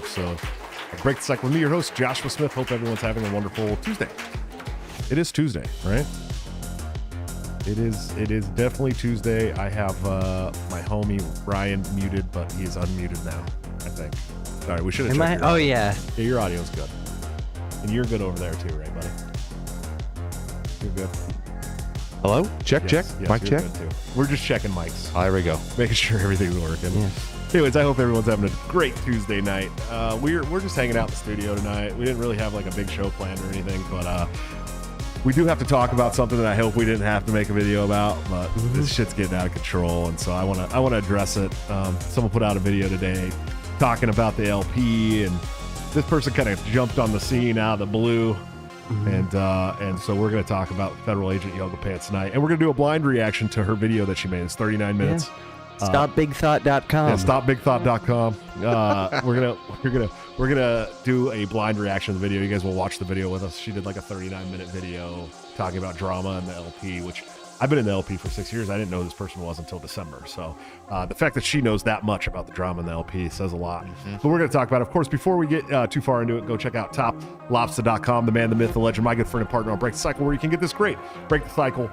episode of Break the Cycle with me, your host, Joshua Smith. Hope everyone's having a wonderful Tuesday. It is Tuesday, right? It is definitely Tuesday. I have my homie Ryan muted, but he is unmuted now, I think. Sorry, we should have checked. Oh, yeah. Yeah, your audio's good. And you're good over there too, right, buddy? You're good. Hello? Check. Yes, Mic check. We're just checking mics. Oh, there we go. Making sure everything's working. Yeah. Anyways, I hope everyone's having a great Tuesday night. We're just hanging out in the studio tonight. We didn't really have like a big show planned or anything, but we do have to talk about something that I hope we didn't have to make a video about. But this shit's getting out of control, and so I want to address it. Someone put out a video today talking about the LP, and this person kind of jumped on the scene out of the blue. And so we're going to talk about Federal Agent Yoga Pants tonight, and we're going to do a blind reaction to her video that she made. It's 39 minutes. Yeah. StopBigThought.com. Yeah, StopBigThought.com. We're gonna do a blind reaction to the video. You guys will watch the video with us. She did like a 39-minute video talking about drama in the LP, which I've been in the LP for 6 years. I didn't know this person was until December. So the fact that she knows that much about the drama in the LP says a lot. But we're going to talk about it. Of course, before we get too far into it, go check out toplobster.com, the man, the myth, the legend, my good friend and partner on Break the Cycle, where you can get this great Break the Cycle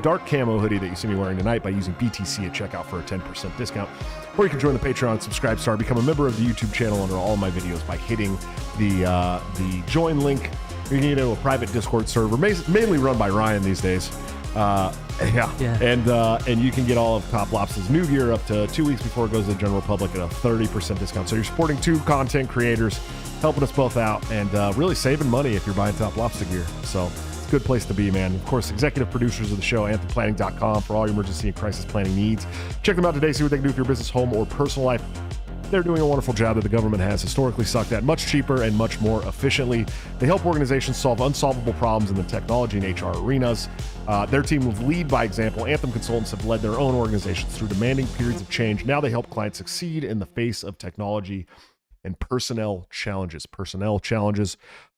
dark camo hoodie that you see me wearing tonight by using BTC at checkout for a 10% discount. Or you can join the Patreon, subscribe star, become a member of the YouTube channel under all of my videos by hitting the join link. You can get into a private Discord server, mainly run by Ryan these days. And you can get all of Top Lobster's new gear up to 2 weeks before it goes to the general public at a 30% discount. So you're supporting two content creators, helping us both out, and really saving money if you're buying Top Lobster gear. So it's a good place to be, man. Of course, executive producers of the show, anthemplanning.com, for all your emergency and crisis planning needs. Check them out today, see what they can do with your business, home, or personal life. They're doing a wonderful job that the government has historically sucked at much cheaper and much more efficiently. They help organizations solve unsolvable problems in the technology and HR arenas. Their team will lead by example. Anthem consultants have led their own organizations through demanding periods of change. Now they help clients succeed in the face of technology and personnel challenges.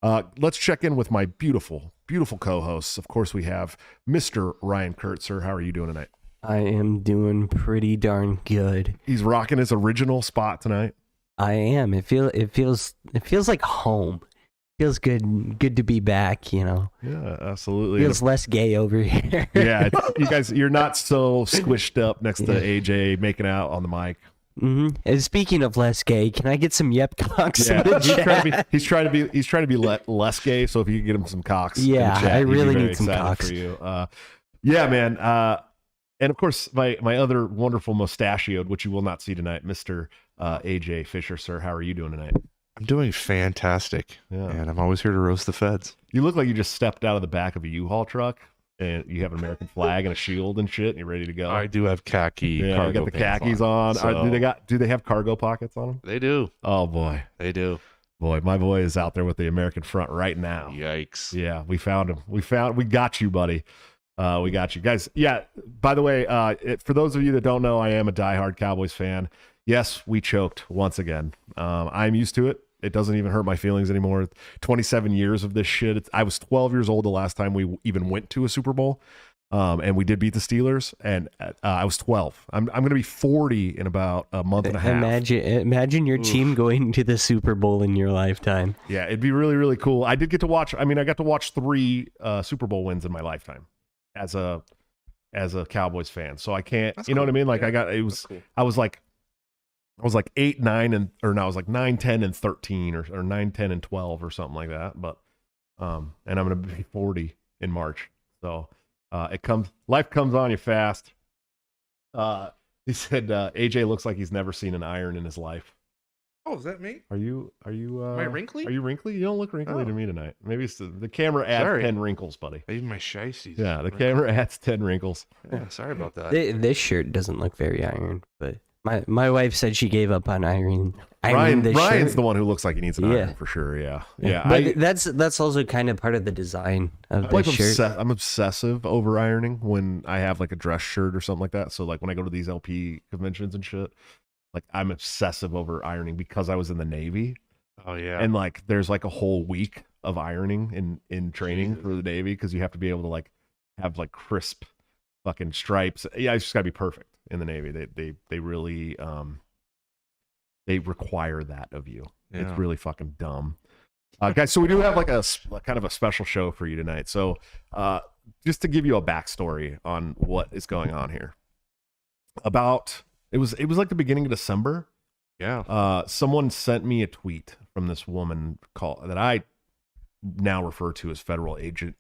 Let's check in with my beautiful co-hosts. Of course, we have Mr. Ryan Kurtzer. How are you doing tonight? I am doing pretty darn good. He's rocking his original spot tonight. I am. It feels like home. Feels good to be back, you know. Yeah, absolutely. Feels less gay over here. Yeah, you guys, you're not so squished up next to AJ making out on the mic. Mm-hmm. And speaking of less gay, can I get some yep cocks? Yeah, he's trying to be less gay. So if you can get him some cocks, yeah, in the chat, I really need some excited cocks for you. Yeah, man. And of course, my other wonderful mustachioed, which you will not see tonight, Mr. AJ Fisher, sir. How are you doing tonight? I'm doing fantastic. Yeah. And I'm always here to roast the feds. You look like you just stepped out of the back of a U-Haul truck, and you have an American flag and a shield and shit, and you're ready to go. I do have khaki cargo you got the pants khakis on. so... Do they have cargo pockets on them? They do. Oh, boy. They do. Boy, my boy is out there with the American front right now. Yikes. Yeah, we found him. We got you, buddy. We got you guys. Yeah. By the way, for those of you that don't know, I am a diehard Cowboys fan. Yes, we choked once again. I'm used to it. It doesn't even hurt my feelings anymore. 27 years of this shit. I was 12 years old the last time we even went to a Super Bowl, and we did beat the Steelers. And I was 12. I'm going to be 40 in about a month and a half. Imagine your team going to the Super Bowl in your lifetime. Yeah, it'd be really, really cool. I did get to watch. I got to watch 3 Super Bowl wins in my lifetime. As a Cowboys fan, so I can't. That's know what I mean? Like cool. I was like 8, 9, I was like 9, 10, and 13, or 9, 10, and 12, or something like that. But and I'm gonna be 40 in March, so life comes on you fast. He said AJ looks like he's never seen an iron in his life. Oh, is that me? Are you? Am I wrinkly? Are you wrinkly? You don't look wrinkly to me tonight. Maybe it's the camera adds 10 wrinkles, buddy. Even my shiesties. Yeah, the camera adds 10 wrinkles. Yeah, sorry about that. This shirt doesn't look very iron, but my wife said she gave up on ironing Ryan's shirt. the one who looks like he needs an iron for sure. Yeah. But that's also kind of part of the design of the shirt. I'm obsessive over ironing when I have like a dress shirt or something like that. So like when I go to these LP conventions and shit, like I'm obsessive over ironing because I was in the Navy. Oh yeah. And like there's like a whole week of ironing in training for the Navy because you have to be able to like have like crisp fucking stripes. Yeah, it's just gotta be perfect in the Navy. They really They require that of you. Yeah. It's really fucking dumb. Guys, so we do have like a kind of a special show for you tonight. So just to give you a backstory on what is going on here. It was like the beginning of December. Yeah. Someone sent me a tweet from this woman that I now refer to as Federal Agent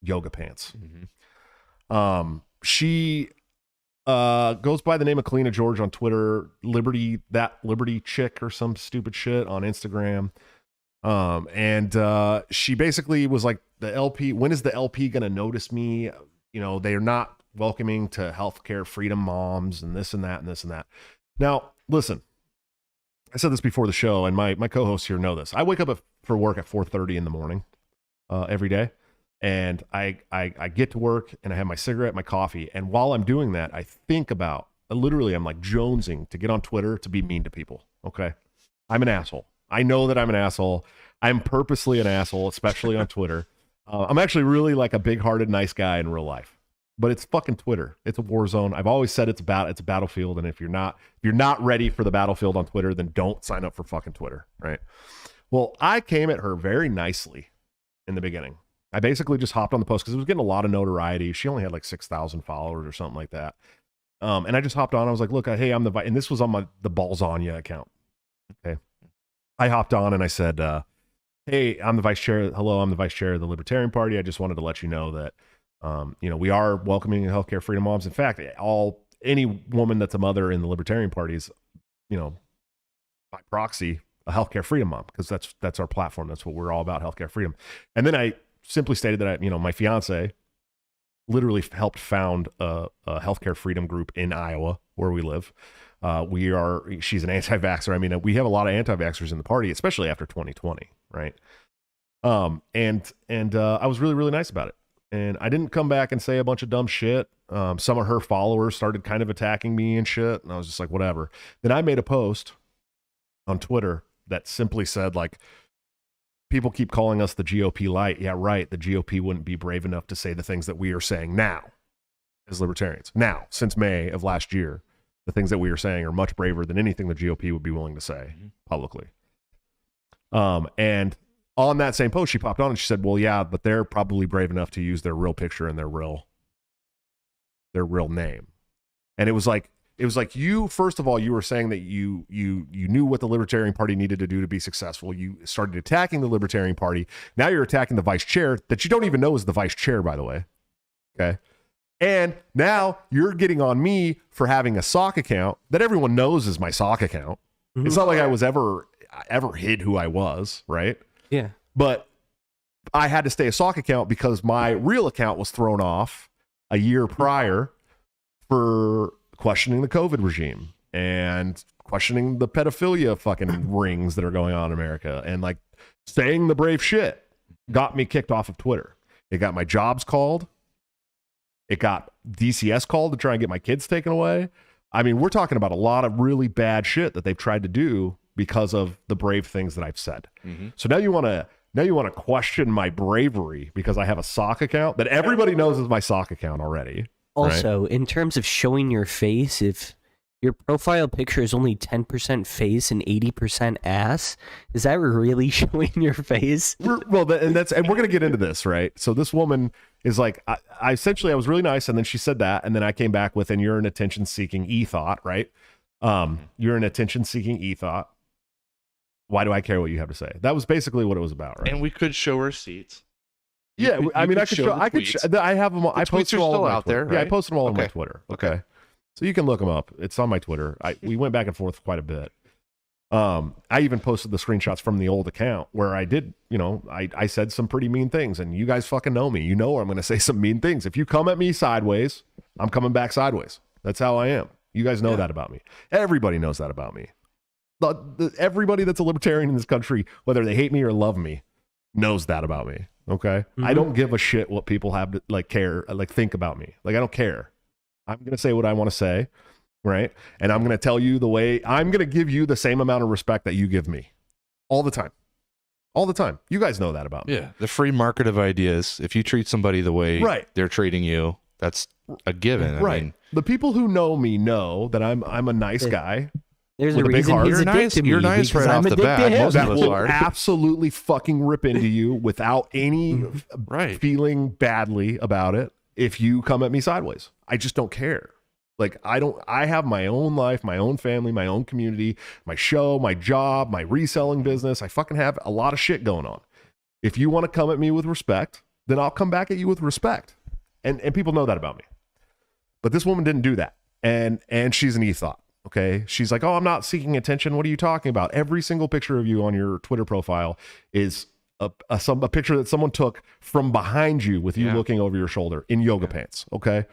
Yoga Pants. Mm-hmm. She goes by the name of Kalina George on Twitter, Liberty Chick or some stupid shit on Instagram. And she basically was like, the LP, when is the LP going to notice me? You know, they are not welcoming to healthcare freedom moms and this and that and this and that. Now, listen, I said this before the show, and my co-hosts here know this. I wake up for work at 4:30 in the morning every day, and I get to work, and I have my cigarette, my coffee, and while I'm doing that, I think about, literally, I'm like jonesing to get on Twitter to be mean to people, okay? I'm an asshole. I know that I'm an asshole. I'm purposely an asshole, especially on Twitter. I'm actually really like a big-hearted, nice guy in real life. But it's fucking Twitter. It's a war zone. I've always said it's a battlefield, and if you're not ready for the battlefield on Twitter, then don't sign up for fucking Twitter, right? Well, I came at her very nicely in the beginning. I basically just hopped on the post because it was getting a lot of notoriety. She only had like 6,000 followers or something like that. And I just hopped on. I was like, look, hey, I'm the and this was on the Balzania account. Okay. I hopped on and I said, hey, I'm the vice chair. Hello, I'm the vice chair of the Libertarian Party. I just wanted to let you know that we are welcoming healthcare freedom moms. In fact, any woman that's a mother in the Libertarian Party is, by proxy, a healthcare freedom mom, because that's our platform. That's what we're all about, healthcare freedom. And then I simply stated that my fiance literally helped found a healthcare freedom group in Iowa where we live. She's an anti-vaxxer. I mean, we have a lot of anti-vaxxers in the party, especially after 2020, right? And I was really, really nice about it. And I didn't come back and say a bunch of dumb shit. Some of her followers started kind of attacking me and shit. And I was just like, whatever. Then I made a post on Twitter that simply said, like, people keep calling us the GOP light. Yeah, right. The GOP wouldn't be brave enough to say the things that we are saying now as libertarians. Now, since May of last year, the things that we are saying are much braver than anything the GOP would be willing to say publicly. And on that same post, she popped on and she said, well, yeah, but they're probably brave enough to use their real picture and their real name. And it was like you, first of all, you were saying that you knew what the Libertarian Party needed to do to be successful. You started attacking the Libertarian Party. Now you're attacking the vice chair that you don't even know is the vice chair, by the way. Okay. And now you're getting on me for having a sock account that everyone knows is my sock account. Mm-hmm. It's not like I was ever hid who I was, right? Yeah. But I had to stay a sock account because my real account was thrown off a year prior for questioning the COVID regime and questioning the pedophilia fucking rings that are going on in America, and like saying the brave shit got me kicked off of Twitter. It got my jobs called. It got DCS called to try and get my kids taken away. I mean, we're talking about a lot of really bad shit that they've tried to do because of the brave things that I've said. Mm-hmm. So now you want to question my bravery because I have a sock account that everybody knows is my sock account already. Also, right? In terms of showing your face, if your profile picture is only 10% face and 80% ass, is that really showing your face? And we're going to get into this, right? So this woman is like, I essentially, I was really nice, and then she said that, and then I came back with, and you're an attention-seeking e-thought, right? You're an attention-seeking e-thought. Why do I care what you have to say? That was basically what it was about, right? And we could show receipts. I have them. I post them all out there. Right? Yeah, I posted them all on my Twitter. Okay. So you can look them up. It's on my Twitter. We went back and forth quite a bit. I even posted the screenshots from the old account where I did, I said some pretty mean things, and you guys fucking know me. You know I'm going to say some mean things. If you come at me sideways, I'm coming back sideways. That's how I am. You guys know that about me. Everybody knows that about me. Everybody that's a libertarian in this country, whether they hate me or love me, knows that about me. Okay. Mm-hmm. I don't give a shit what people have to think about me. Like, I don't care. I'm going to say what I want to say. Right. And I'm going to tell you I'm going to give you the same amount of respect that you give me all the time. All the time. You guys know that about me. Yeah. The free market of ideas. If you treat somebody the way they're treating you, that's a given. Right. I mean, the people who know me know that I'm a nice guy. There's with a a big reason heart. he's addicted to me. You're nice because right I'm off the addicted bat. to him. Most that of us will are. absolutely fucking rip into you without any Right. feeling badly about it if you come at me sideways. I just don't care. Like, I have my own life, my own family, my own community, my show, my job, my reselling business. I fucking have a lot of shit going on. If you want to come at me with respect, then I'll come back at you with respect. And people know that about me. But this woman didn't do that. And she's an e-thought. Okay. She's like, oh, I'm not seeking attention. What are you talking about? Every single picture of you on your Twitter profile is a picture that someone took from behind you with you looking over your shoulder in yoga pants. Okay.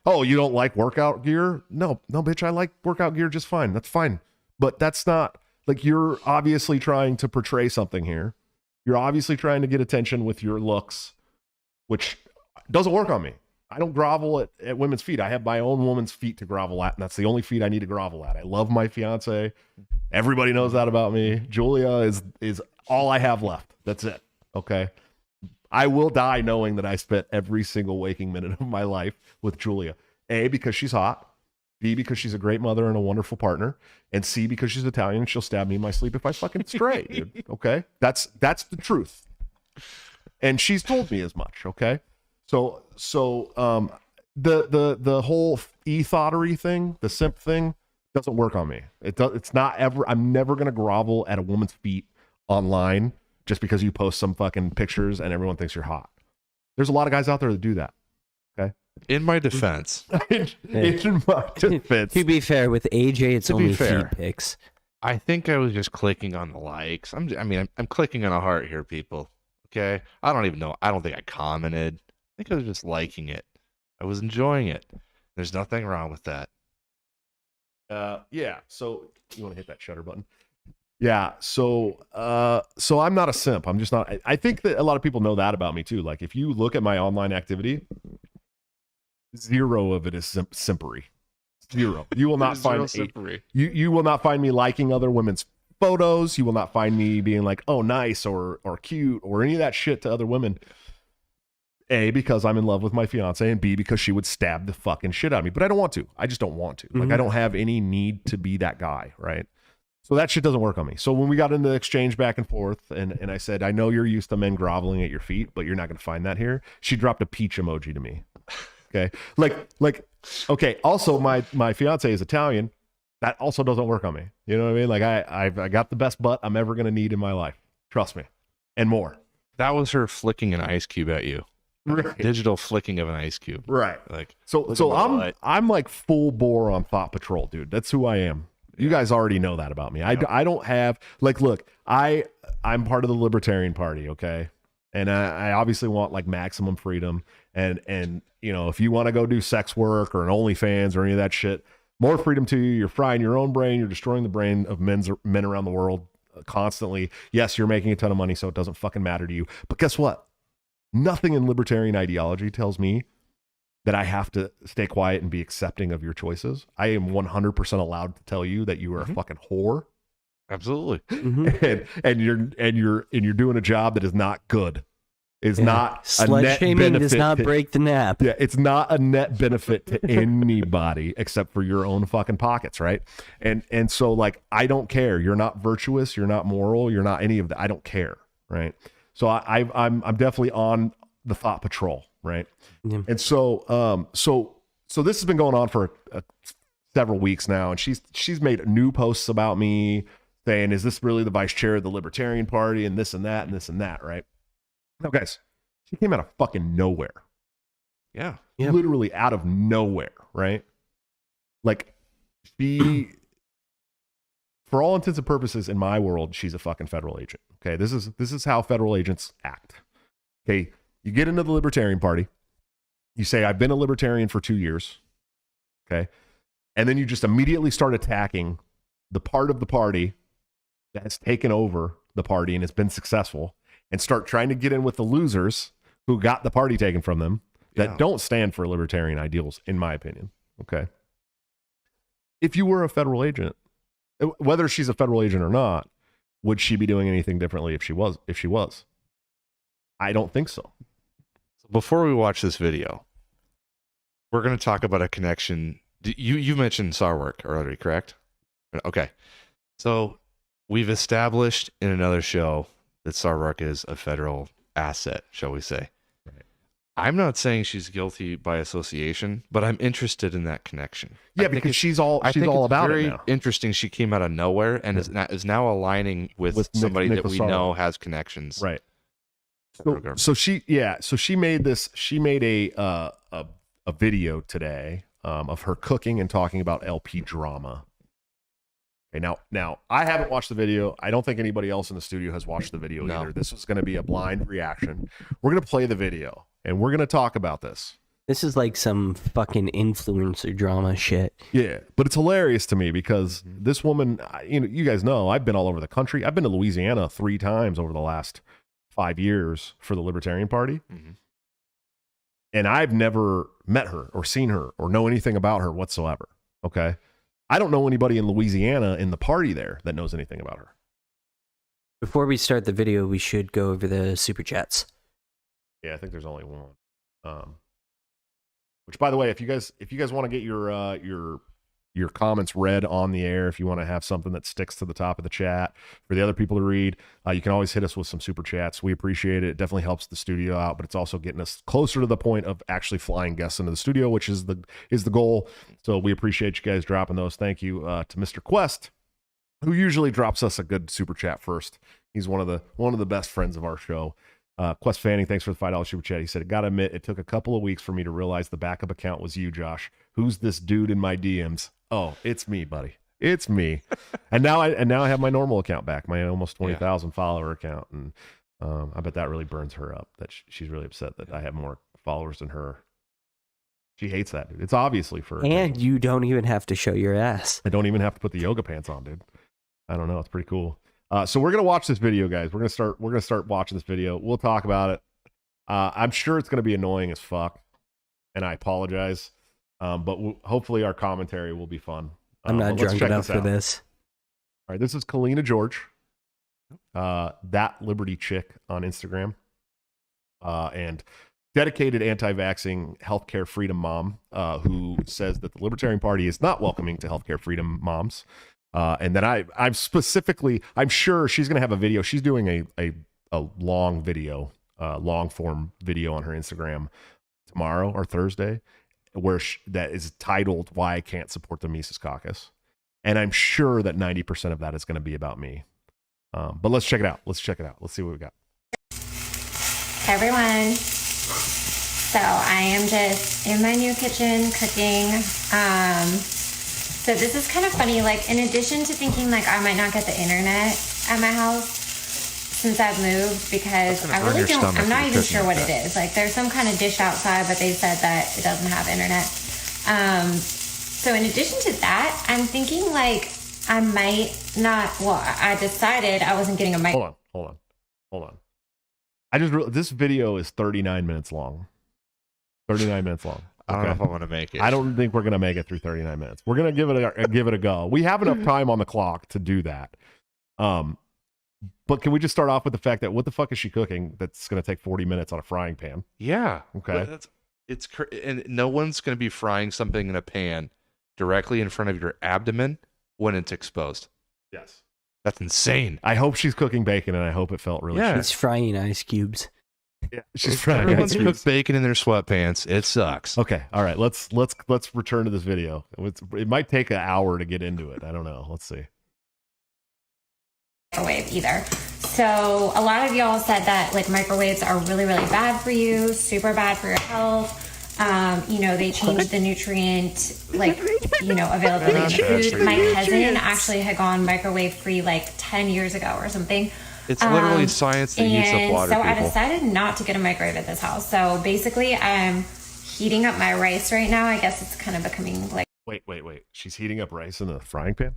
Oh, you don't like workout gear? No, bitch. I like workout gear just fine. That's fine. But that's not like, you're obviously trying to portray something here. You're obviously trying to get attention with your looks, which doesn't work on me. I don't grovel at women's feet. I have my own woman's feet to grovel at, and that's the only feet I need to grovel at. I love my fiance. Everybody knows that about me. Julia is all I have left. That's it. Okay. I will die knowing that I spent every single waking minute of my life with Julia. A, because she's hot. B, because she's a great mother and a wonderful partner. And C, because she's Italian and she'll stab me in my sleep if I fucking stray, dude. Okay. That's the truth. And she's told me as much. Okay. So the whole e-thoughtery thing, the simp thing, doesn't work on me. It's not ever. I'm never gonna grovel at a woman's feet online just because you post some fucking pictures and everyone thinks you're hot. There's a lot of guys out there that do that. Okay. In my defense, in my defense. To be fair, with AJ, it's To be only fair. feet pics. I think I was just clicking on the likes. I'm clicking on a heart here, people. Okay. I don't even know. I don't think I commented. I think I was just liking it. I was enjoying it. There's nothing wrong with that. Yeah. So you want to hit that shutter button? Yeah. So I'm not a simp. I'm just not. I think that a lot of people know that about me too. Like, if you look at my online activity, zero of it is simpery. Zero. You will not find you will not find me liking other women's photos. You will not find me being like, oh, nice or cute or any of that shit to other women. A, because I'm in love with my fiance, and B, because she would stab the fucking shit out of me. But I don't want to. I just don't want to. Like, I don't have any need to be that guy, right? So that shit doesn't work on me. So when we got into the exchange back and forth, and I said, I know you're used to men groveling at your feet, but you're not going to find that here. She dropped a peach emoji to me. Okay. Like, okay. Also, my fiance is Italian. That also doesn't work on me. You know what I mean? Like, I got the best butt I'm ever going to need in my life. Trust me. And more. That was her flicking an ice cube at you. Right. Digital flicking of an ice cube. Right. Like, so I'm like full bore on Thought Patrol, dude. That's who I am. You guys already know that about me. I don't have, like, look, I'm part of the Libertarian Party, okay? And I obviously want like maximum freedom. And you know, if you want to go do sex work or an OnlyFans or any of that shit, more freedom to you. You're frying your own brain. You're destroying the brain of men around the world constantly. Yes, you're making a ton of money, so it doesn't fucking matter to you. But guess what? Nothing in libertarian ideology tells me that I have to stay quiet and be accepting of your choices. I am 100% allowed to tell you that you are a fucking whore. absolutely. And you're doing a job that is not good. It's not a net shaming benefit. Does not break the nap. Yeah, it's not a net benefit to anybody except for your own fucking pockets, right? And so, like, I don't care. You're not virtuous. You're not moral. You're not any of that. I don't care, right? So I'm definitely on the Thought Patrol, right? Yeah. And so this has been going on for several weeks now, and she's made new posts about me saying, "Is this really the vice chair of the Libertarian Party?" and this and that and this and that, right? Now, guys, she came out of fucking nowhere. Yeah. Literally out of nowhere, right? Like, she, for all intents and purposes, in my world, she's a fucking federal agent. Okay, this is how federal agents act. Okay, you get into the Libertarian Party, you say, I've been a libertarian for 2 years, okay, and then you just immediately start attacking the part of the party that has taken over the party and has been successful, and start trying to get in with the losers who got the party taken from them that don't stand for libertarian ideals, in my opinion. Okay, if you were a federal agent, whether she's a federal agent or not, would she be doing anything differently if she was? I don't think so. Before we watch this video, we're going to talk about a connection. You mentioned SAR work earlier, correct? Okay. So we've established in another show that Sarvark is a federal asset, shall we say. Right. I'm not saying she's guilty by association, but I'm interested in that connection. Yeah, because she's all about very it now. Interesting. She came out of nowhere and is now aligning with somebody that we know has connections. Right. So she made a video today of her cooking and talking about LP drama. Okay, now I haven't watched the video. I don't think anybody else in the studio has watched the video either. This is going to be a blind reaction. We're going to play the video and we're going to talk about this. This is like some fucking influencer drama shit. Yeah, but it's hilarious to me because this woman, you guys know, I've been all over the country. I've been to Louisiana 3 times over the last 5 years for the Libertarian Party. Mm-hmm. And I've never met her or seen her or know anything about her whatsoever. Okay. I don't know anybody in Louisiana in the party there that knows anything about her. Before we start the video, we should go over the super chats. Yeah, I think there's only one. Which, by the way, if you guys want to get your comments read on the air, if you want to have something that sticks to the top of the chat for the other people to read, you can always hit us with some super chats. We appreciate it. It definitely helps the studio out, but it's also getting us closer to the point of actually flying guests into the studio, which is the goal. So we appreciate you guys dropping those. Thank you to Mr. Quest, who usually drops us a good super chat first. He's one of the best friends of our show. Quest Fanning, thanks for the $5 super chat. He said, gotta admit, it took a couple of weeks for me to realize the backup account was you, Josh. Who's this dude in my DMs? Oh, it's me, buddy. It's me. and now I have my normal account back, my almost 20,000 follower account, and I bet that really burns her up. That she's really upset that I have more followers than her. She hates that, dude. It's obviously for her. And you don't even have to show your ass. I don't even have to put the yoga pants on, dude. I don't know. It's pretty cool. So we're gonna watch this video, guys. We're gonna start watching this video. We'll talk about it. I'm sure it's gonna be annoying as fuck, and I apologize. But hopefully our commentary will be fun. I'm not drunk enough for this. All right, this is Kalina George, that Liberty chick on Instagram, and dedicated anti-vaxxing healthcare freedom mom, who says that the Libertarian Party is not welcoming to healthcare freedom moms. And then I'm sure she's going to have a video. She's doing a long video, long form video on her Instagram tomorrow or Thursday, where that is titled "Why I Can't Support the Mises Caucus," and I'm sure that 90% of that is going to be about me. But let's check it out. Let's see what we got. Hey everyone. So I am just in my new kitchen cooking. So this is kind of funny. Like, in addition to thinking like I might not get the internet at my house since I've moved, because I really don't, I'm not even sure what it is. Like, there's some kind of dish outside, but they said that it doesn't have internet. So in addition to that, I'm thinking like I might not, well, I decided I wasn't getting a mic. Hold on. This video is 39 minutes long. 39 minutes long. I don't know if I want to make it. I don't think we're going to make it through 39 minutes. We're going to give it a go. We have enough time on the clock to do that. But can we just start off with the fact that what the fuck is she cooking that's going to take 40 minutes on a frying pan? Yeah. Okay. And no one's going to be frying something in a pan directly in front of your abdomen when it's exposed. Yes. That's insane. I hope she's cooking bacon, and I hope it felt really good. She's frying ice cubes. Yeah, she's frying Everyone's cooked bacon in their sweatpants. It sucks. Okay, all right. Let's return to this video. It might take an hour to get into it. I don't know. Let's see. Microwave either. So a lot of y'all said that like microwaves are really, really bad for you, super bad for your health. They changed the nutrient, availability of food. My cousin actually had gone microwave free like 10 years ago or something. It's literally science that heats up water. So I decided not to get a microwave at this house. So basically, I'm heating up my rice right now. I guess it's kind of becoming like. Wait. She's heating up rice in the frying pan?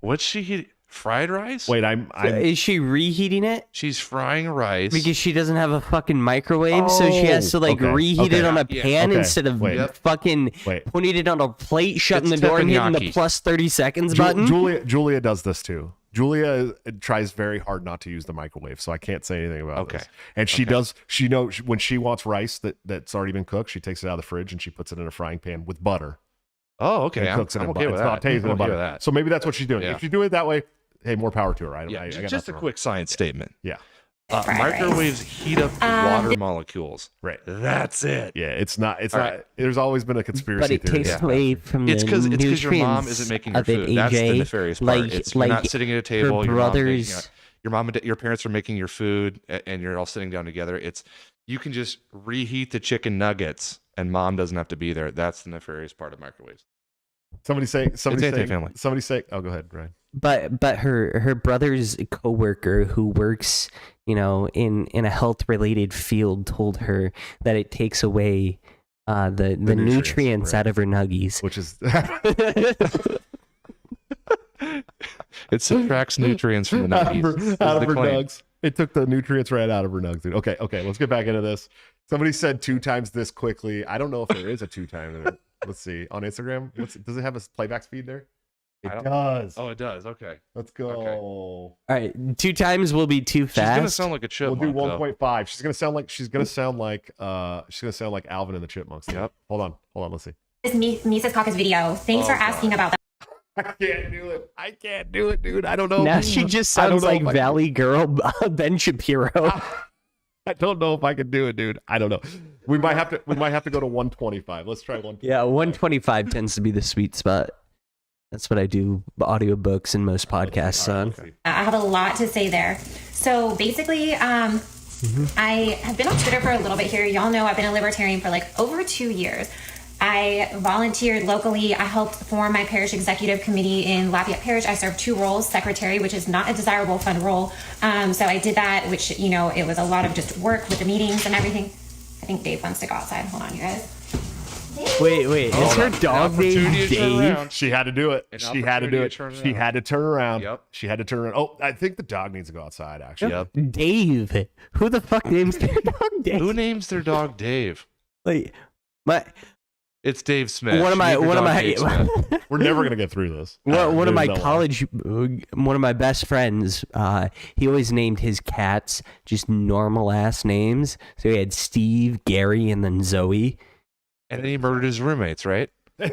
What's she heating? Fried rice? Wait, is she reheating it? She's frying rice because she doesn't have a fucking microwave, so she has to reheat it on a pan instead of putting it on a plate, shutting the door, and hitting the plus 30 seconds button. Julia does this too. Julia tries very hard not to use the microwave, so I can't say anything about this. And she does. She knows when she wants rice that's already been cooked, she takes it out of the fridge and she puts it in a frying pan with butter. Oh, okay. I'm okay with that. Sautés in butter. So maybe that's what she's doing. Yeah. If she's doing it that way, hey, more power to her. Just a quick science statement. Yeah. Microwaves heat up water molecules. Right. That's it. Yeah, it's not. There's always been a conspiracy theory. But it takes away from it's the nutrients because your mom isn't making your food. That's the nefarious part. You're not sitting at a table. Your parents are making your food, and you're all sitting down together. You can just reheat the chicken nuggets, and mom doesn't have to be there. That's the nefarious part of microwaves. Somebody say. Oh, go ahead, Ryan. But her brother's coworker who works, in a health related field told her that it takes away the nutrients out of her nuggies, which is it subtracts nutrients from the nuggies out of her nugs. It took the nutrients right out of her nugs, dude. Okay, let's get back into this. Somebody said 2 times this quickly. I don't know if there is a 2 times. Let's see on Instagram. Does it have a playback speed there? It does. Oh, it does. Okay. Let's go. Okay. All right, 2 times will be too fast. She's gonna sound like a chipmunk. We'll do 1.5. She's gonna sound like Alvin and the Chipmunks. Yep. Hold on. Let's see. This Mises Caucus video. Thanks for asking about that. I can't do it, dude. I don't know. Now she just sounds like Valley Girl Ben Shapiro. I don't know if I can do it, dude. I don't know. We might have to go to 125. Let's try 125. Yeah, 125 tends to be the sweet spot. That's what I do audiobooks and most podcasts on. I have a lot to say there. So basically, I have been on Twitter for a little bit here. Y'all know I've been a libertarian for like over 2 years. I volunteered locally. I helped form my parish executive committee in Lafayette Parish. I served 2 roles, secretary, which is not a desirable fun role. So I did that, which, it was a lot of just work with the meetings and everything. I think Dave wants to go outside. Hold on, you guys. Wait, is her dog named Dave? She had to do it. She had to do it. She had to turn around. Yep. She had to turn around. Oh, I think the dog needs to go outside, actually. Yep. Dave. Who the fuck names their dog Dave? Who names their dog Dave? It's Dave Smith. We're never gonna get through this. One of my best friends, he always named his cats just normal ass names. So he had Steve, Gary, and then Zoe. And then he murdered his roommates, right? I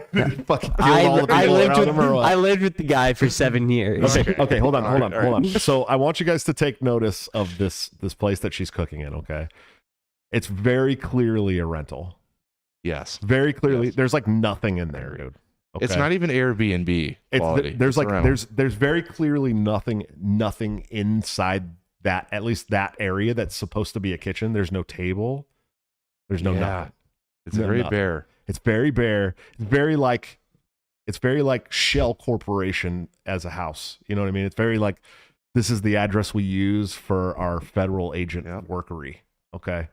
lived with the guy for 7 years. Okay, hold on. So I want you guys to take notice of this place that she's cooking in. Okay, it's very clearly a rental. Yes, very clearly. Yes. There's like nothing in there, dude. Okay? It's not even Airbnb quality. There's very clearly nothing inside that, at least that area that's supposed to be a kitchen. There's no table. There's no nothing. It's very bare. It's very bare. It's very like Shell Corporation as a house. You know what I mean? It's very like, this is the address we use for our federal agent workery. Okay.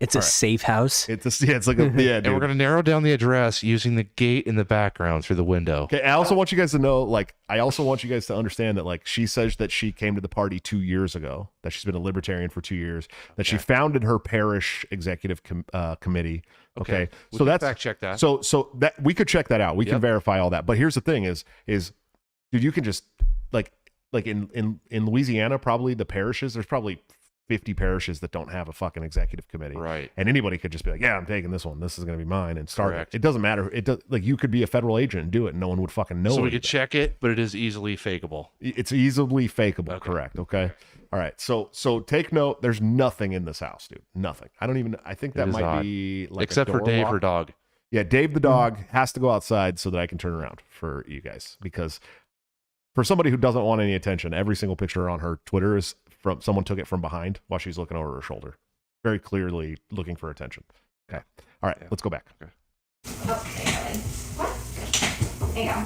It's a safe house. It's like a, yeah, and we're going to narrow down the address using the gate in the background through the window. Okay. I also want you guys to know, I also want you guys to understand that, she says that she came to the party 2 years ago, that she's been a libertarian for 2 years, that she founded her parish executive committee. Okay. So that's fact check that. So that we could check that out. We can verify all that. But here's the thing is, dude, you can just like in Louisiana, probably the parishes, there's probably 50 parishes that don't have a fucking executive committee. Right. And anybody could just be like, yeah, I'm taking this one. This is going to be mine, and start Correct. it. It doesn't matter. It does, you could be a federal agent and do it, and no one would fucking know. So we could check it, but it is easily fakeable. It's easily fakeable. Okay. Correct. Okay. All right. So take note. There's nothing in this house, dude. Nothing. I think that might be except for Dave, her dog. Yeah. Dave, the dog, has to go outside so that I can turn around for you guys, because for somebody who doesn't want any attention, every single picture on her Twitter is from someone took it from behind while she's looking over her shoulder, very clearly looking for attention. Okay. All right. Let's go back. Okay. Oh, there you go.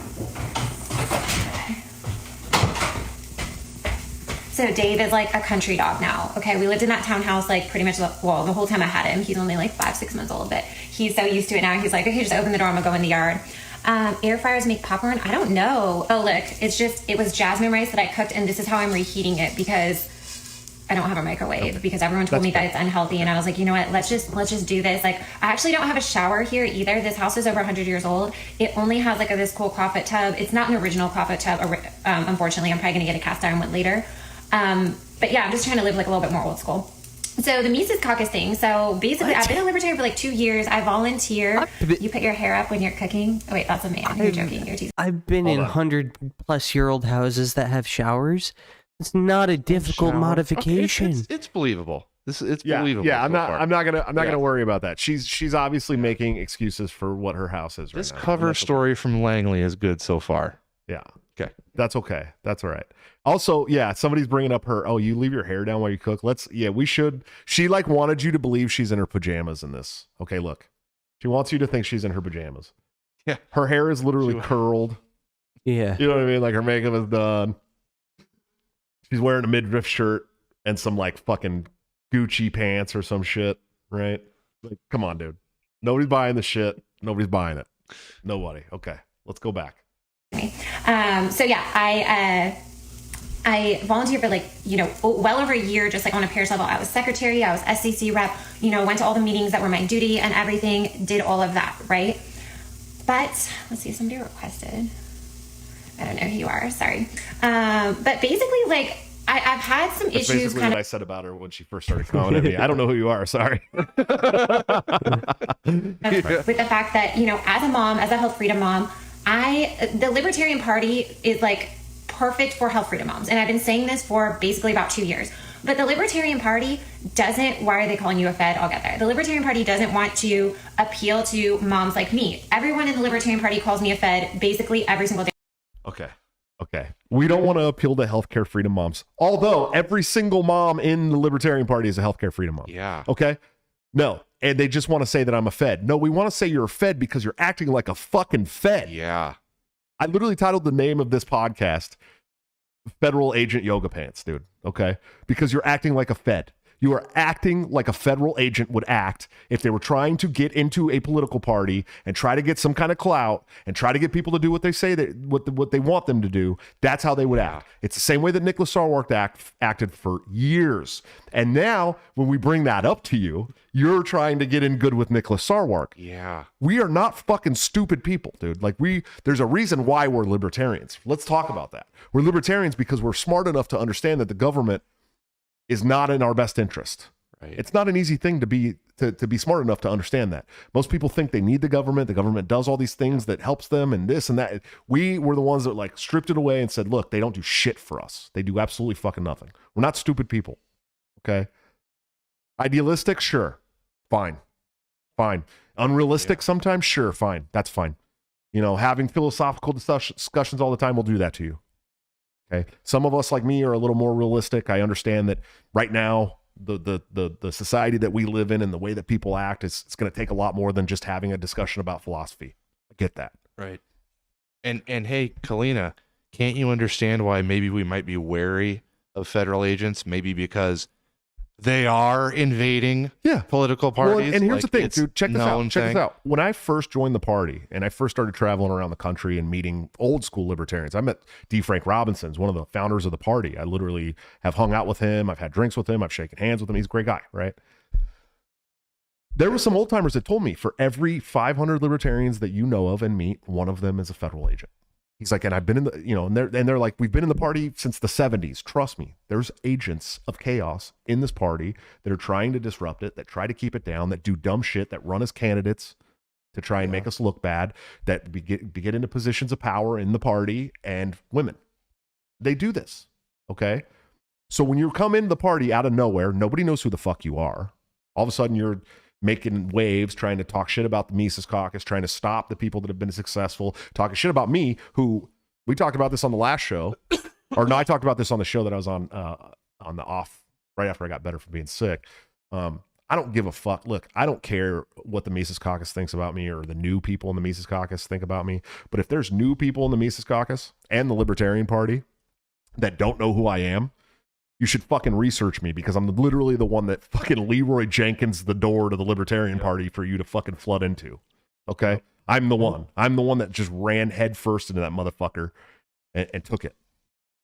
So Dave is like a country dog now. Okay. We lived in that townhouse, pretty much, the whole time I had him. He's only 5-6 months old, but he's so used to it now. He's like, okay, just open the door. I'm gonna go in the yard. Air fryers make popcorn? I don't know. Oh, look, it was jasmine rice that I cooked, and this is how I'm reheating it, because I don't have a microwave, because everyone told me that it's unhealthy, and I was like, you know what, let's just do this. I actually don't have a shower here either. This house is over 100 years old. It only has this cool clawfoot tub. It's not an original clawfoot tub. Unfortunately, I'm probably gonna get a cast iron one later. But yeah, I'm just trying to live a little bit more old school. So the Mises Caucus thing. So basically, I've been a libertarian for like 2 years. I volunteer. You put your hair up when you're cooking. Oh wait, that's a man. You're joking. You're teasing. I've been in 100-plus-year-old houses that have showers. It's not a difficult modification. Okay, it's believable. It's believable. Yeah, I'm not gonna worry about that. She's obviously making excuses for what her house is right this now. cover story from Langley is good so far. Yeah. Okay. That's okay. That's all right. Also, yeah, somebody's bringing up you leave your hair down while you cook. We should. She like wanted you to believe she's in her pajamas in this. Okay, look. She wants you to think she's in her pajamas. Yeah. Her hair is literally curled. Yeah. You know what I mean? Like her makeup is done. She's wearing a midriff shirt and some like fucking Gucci pants or some shit, right? Like, come on, dude. Nobody's buying the shit. Nobody's buying it. Nobody. Okay, let's go back. So yeah, I volunteered for well over a year, just like on a parish level. I was secretary, I was SCC rep, went to all the meetings that were my duty and everything, did all of that, right? But let's see, somebody requested. I don't know who you are, sorry. But basically, like, I've had some issues. Basically what I said about her when she first started commenting at me. I don't know who you are, sorry. With the fact that, as a mom, as a health freedom mom, the Libertarian Party is like perfect for health freedom moms. And I've been saying this for basically about 2 years. But the Libertarian Party doesn't, why are they calling you a fed? I'll get there. The Libertarian Party doesn't want to appeal to moms like me. Everyone in the Libertarian Party calls me a fed basically every single day. Okay. We don't want to appeal to healthcare freedom moms. Although every single mom in the Libertarian Party is a healthcare freedom mom. Yeah. Okay? No. And they just want to say that I'm a fed. No, we want to say you're a fed because you're acting like a fucking fed. Yeah. I literally titled the name of this podcast Federal Agent Yoga Pants, dude. Okay? Because you're acting like a fed. You are acting like a federal agent would act if they were trying to get into a political party and try to get some kind of clout and try to get people to do what they say what they want them to do. That's how they would act. It's the same way that Nicholas Sarwark acted for years. And now when we bring that up to you, you're trying to get in good with Nicholas Sarwark. Yeah. We are not fucking stupid people, dude. Like there's a reason why we're libertarians. Let's talk about that. We're libertarians because we're smart enough to understand that the government is not in our best interest. Right. It's not an easy thing to be smart enough to understand that. Most people think they need the government. The government does all these things that helps them and this and that. We were the ones that like stripped it away and said, look, they don't do shit for us. They do absolutely fucking nothing. We're not stupid people. Okay. Idealistic? Sure. Fine. Unrealistic sometimes? Sure. Fine. That's fine. Having philosophical discussions all the time will do that to you. Okay. Some of us like me are a little more realistic. I understand that right now, the society that we live in and the way that people act it's going to take a lot more than just having a discussion about philosophy. I get that. Right. And hey, Kalina, can't you understand why maybe we might be wary of federal agents? Maybe because they are invading political parties. Well, and here's the thing, dude. Check this out. When I first joined the party and I first started traveling around the country and meeting old school libertarians, I met D. Frank Robinson's one of the founders of the party. I literally have hung out with him. I've had drinks with him. I've shaken hands with him. He's a great guy, right? There were some old timers that told me for every 500 libertarians that you know of and meet, one of them is a federal agent. He's like, and I've been in the, and they're like, we've been in the party since the 70s. Trust me, there's agents of chaos in this party that are trying to disrupt it, that try to keep it down, that do dumb shit, that run as candidates to try and make us look bad, that get into positions of power in the party, and women. They do this, okay? So when you come into the party out of nowhere, nobody knows who the fuck you are. All of a sudden, you're making waves, trying to talk shit about the Mises Caucus, trying to stop the people that have been successful, talking shit about me, who we talked about this on the last show, or no, I talked about this on the show that I was on the off right after I got better from being sick. I don't give a fuck. Look, I don't care what the Mises Caucus thinks about me or the new people in the Mises Caucus think about me. But if there's new people in the Mises Caucus and the Libertarian Party that don't know who I am, you should fucking research me, because I'm literally the one that fucking Leroy Jenkins the door to the Libertarian Party for you to fucking flood into. Okay? I'm the one. I'm the one that just ran headfirst into that motherfucker and took it.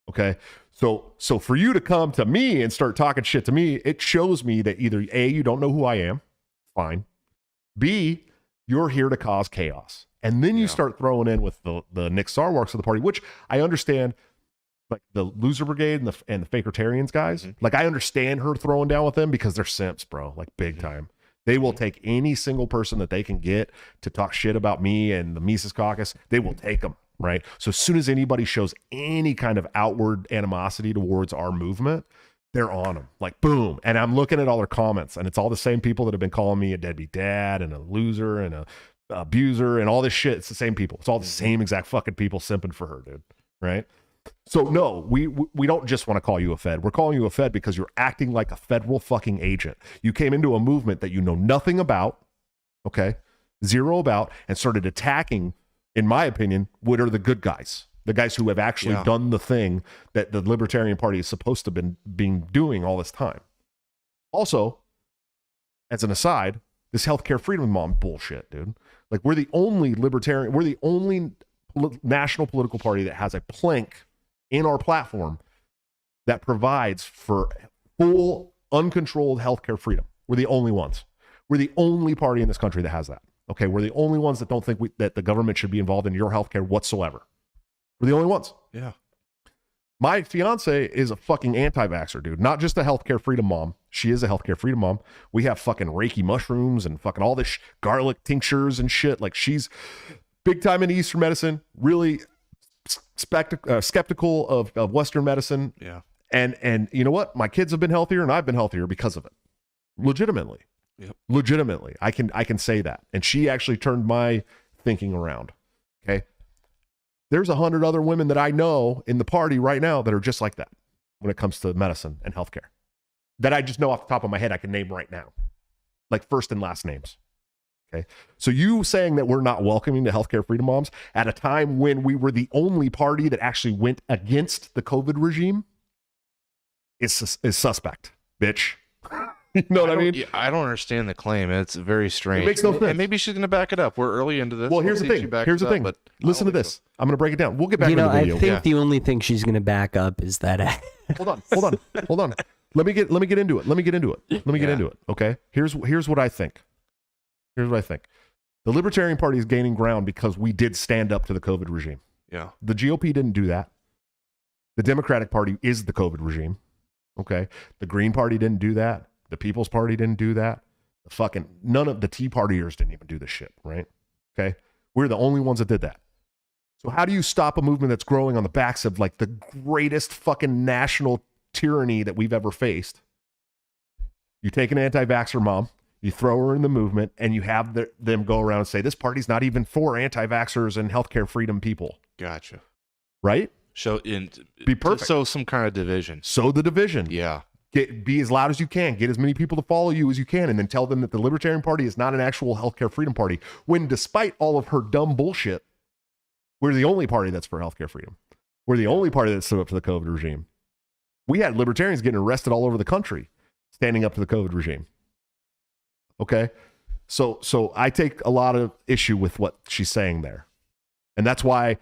Okay? So for you to come to me and start talking shit to me, it shows me that either A, you don't know who I am. Fine. B, you're here to cause chaos. And then you start throwing in with the Nick Sarwarks of the party, which I understand. like the loser brigade and the fakertarians guys. Like I understand her throwing down with them because they're simps, bro, like big time. They will take any single person that they can get to talk shit about me and the Mises Caucus. They will take them, right? So as soon as anybody shows any kind of outward animosity towards our movement, they're on them, like boom. And I'm looking at all their comments, and it's all the same people that have been calling me a deadbeat dad and a loser and a abuser and all this shit. It's the same people. It's all the same exact fucking people simping for her, dude, right? So no, we don't just want to call you a Fed. We're calling you a Fed because you're acting like a federal fucking agent. You came into a movement that you know nothing about, okay, zero about, and started attacking, in my opinion, what are the good guys, the guys who have actually done the thing that the Libertarian Party is supposed to been doing all this time. Also, as an aside, this healthcare freedom mom bullshit, dude. Like we're the only libertarian, we're the only national political party that has a plank in our platform that provides for full, uncontrolled healthcare freedom. We're the only ones. We're the only party in this country that has that. Okay, we're the only ones that don't think that the government should be involved in your healthcare whatsoever. We're the only ones. Yeah. My fiance is a fucking anti-vaxxer, dude. Not just a healthcare freedom mom. She is a healthcare freedom mom. We have fucking Reiki mushrooms and fucking all this garlic tinctures and shit. Like she's big time in Eastern medicine, really skeptical of Western medicine. Yeah. And you know what? My kids have been healthier and I've been healthier because of it. Legitimately. Yep. Legitimately. I can say that. And she actually turned my thinking around. Okay. There's 100 other women that I know in the party right now that are just like that when it comes to medicine and healthcare. That I just know off the top of my head I can name right now. Like first and last names. Okay. So you saying that we're not welcoming the healthcare freedom moms at a time when we were the only party that actually went against the COVID regime is suspect, bitch. You know what I mean? I don't understand the claim. It's very strange. It makes no sense. And maybe she's going to back it up. We're early into this. Well, here's the thing. But listen to this. I'm going to break it down. We'll get back to the video. I think the only thing she's going to back up is that. Hold on. Let me get into it. Okay. Here's what I think. The Libertarian Party is gaining ground because we did stand up to the COVID regime. Yeah. The GOP didn't do that. The Democratic Party is the COVID regime. Okay. The Green Party didn't do that. The People's Party didn't do that. None of the Tea Partiers didn't even do this shit, right? Okay. We're the only ones that did that. So how do you stop a movement that's growing on the backs of like the greatest fucking national tyranny that we've ever faced? You take an anti-vaxxer mom, you throw her in the movement, and you have them go around and say, this party's not even for anti-vaxxers and healthcare freedom people. Gotcha. Right? Be perfect. Sow some kind of division. Sow the division. Yeah. Be as loud as you can. Get as many people to follow you as you can, and then tell them that the Libertarian Party is not an actual healthcare freedom party. When, despite all of her dumb bullshit, we're the only party that's for healthcare freedom. We're the only party that stood up to the COVID regime. We had libertarians getting arrested all over the country standing up to the COVID regime. Okay? So I take a lot of issue with what she's saying there. And that's why